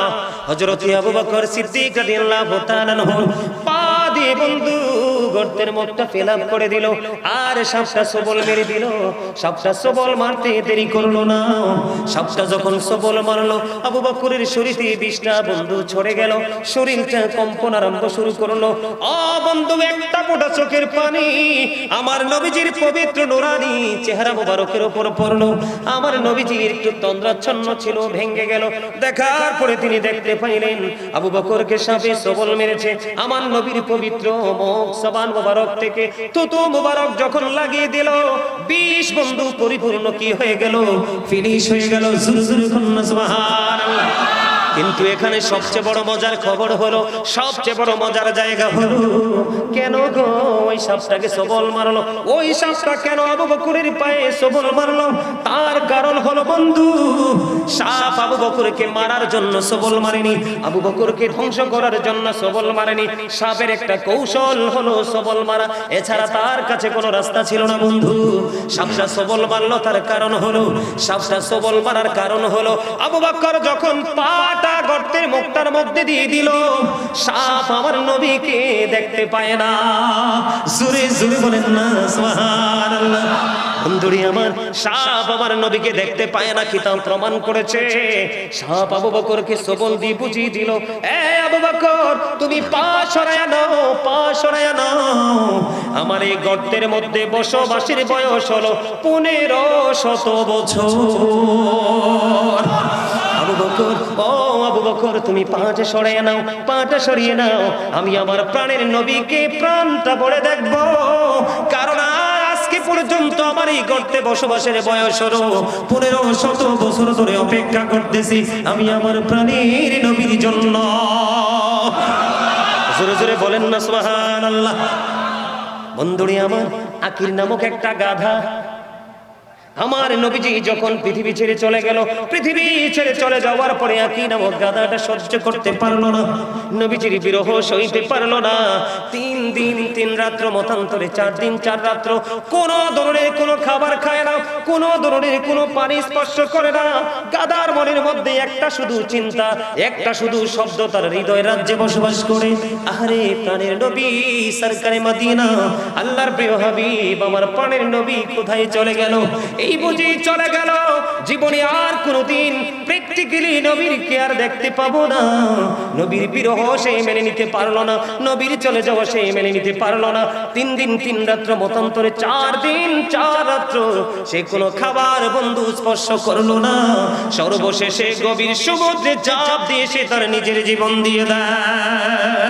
হযরত আবু বকর সিদ্দিক রাদিয়াল্লাহু তাআলা আনহু পা দিয়ে বন্ধু গর্তের মুখটা ফিল আপ করে দিল, আর সাপটা সবল মেরে দিল। সাপটা সবল মারতে দেরি করলো না। সাপটা যখন সবল মারলো, আবু বকরের শরীরে বিষটা বন্ধু ছড়ে গেল, শরীরটা কম্পন আরম্ভ শুরু করলো। ও বন্ধু, একটা ফোঁটা চোখের পানি আমার নবীজির পবিত্র নুরানি চেহারা মোবারকের উপর পড়লো। আমার নবীজির একটু তন্দ্রাচ্ছন্ন ছিল, ভেঙে গেল। দেখার পরে তিনি দেখতে পাইলেন আবু বকরকে সাপে সবল মেরেছে। আমার নবীর পবিত্র মুখ জবান মোবারক থেকে থুতু মোবারক যখন লাগিয়ে দিল, বিষ বন্ধু পরিপূর্ণ কি হয়ে গেল? ফিনিশ হয়ে গেল। জোরে জোরে বলুন সুবহানাল্লাহ। কিন্তু এখানে সবচেয়ে বড় মজার খবর হলো, সবচেয়ে বড় মজার জায়গা হলো, কেন গো ওই সাপটাকে সবল মারলো? ওই সাপটা কেন আবু বকরের পায়ে সবল মারলো? তার কারণ হলো বন্ধু, সাপ আবু বকরকে মারার জন্য সবল মারেনি, আবু বকরকে ধ্বংস করার জন্য সবল মারেনি। সাপের একটা কৌশল হলো সবল মারা, এছাড়া তার কাছে কোনো রাস্তা ছিল না বন্ধু। সাপটা সবল মারলো, তার কারণ হলো, সাপটা সবল মারার কারণ হলো, আবু বকর যখন পাটা গর্তের মুখটার মধ্যে দিয়ে দিল, সাপ আমার নবীকে দেখতে পায় না। জোরে জোরে বলেন না সুবহানাল্লাহ। বন্ধুরি আমার, সাপ আমার নবীকে দেখতে পায় না, কি তা প্রমাণ করেছে? সাপ আবু বকরকে সবল দিয়ে বুঝিয়ে দিল, এ আবু বকর তুমি পা সরায়া নাও, পা সরায়া নাও। আমার এই গর্তের মধ্যে বসবাসের বয়স হলো 1500 বছর। আবু বকর, ও আবু বকর তুমি পাটা সরিয়ে নাও, পাটা সরিয়ে নাও। আমি আমার প্রাণের নবীকে প্রাণটা ভরে দেখব, কারণ আজকে পর্যন্ত আমার এই গর্তে বসবাসের বয়স হলো 1500 বছর ধরে অপেক্ষা করতেছি আমি আমার প্রাণের নবীর জন্য। জোরে জোরে বলেন না সুবহানাল্লাহ। বন্ধুরে আমার, আকির নামক একটা গাধা আমার নবীজি যখন পৃথিবী ছেড়ে চলে গেল, পৃথিবী ছেড়ে চলে যাওয়ার পরে আকির নামক গাধাটা সহ্য করতে পারলো না, নবীজির বিরহ সইতে পারলো না। 3 দিন 3 রাত্র মতান্তরে 4 দিন 4 রাত্র কোনো ধরনের কোনো খাবার খায় না, কোনো ধরনের কোনো পানি স্পর্শ করে না। গাধার মনের মধ্যে একটা শুধু চিন্তা, একটা শুধু শব্দ, তার হৃদয় রাজ্যে বসবাস করে, আরে প্রাণের নবী সরকারে মদিনা, আল্লাহর প্রিয় হাবিব আমার প্রাণের নবী কোথায় চলে গেল? এই বুঝি চলে গেল, জীবনে আর কোনোদিন প্র্যাকটিক্যালি নবীর কে আর দেখতে পাবো না। নবীর বিরহ সে মেনে নিতে পারলো না, নবীর চলে যাওয়া সে মেনে নিতে পারলো না। 3 দিন 3 রাত্র মতান্তরে 4 দিন 4 রাত্র সে কোনো খাবার বন্ধু স্পর্শ করলো না। সর্বশেষে গভীর সমুদ্রে ঝাঁপ দিয়ে সে তার নিজের জীবন দিয়ে দেয়।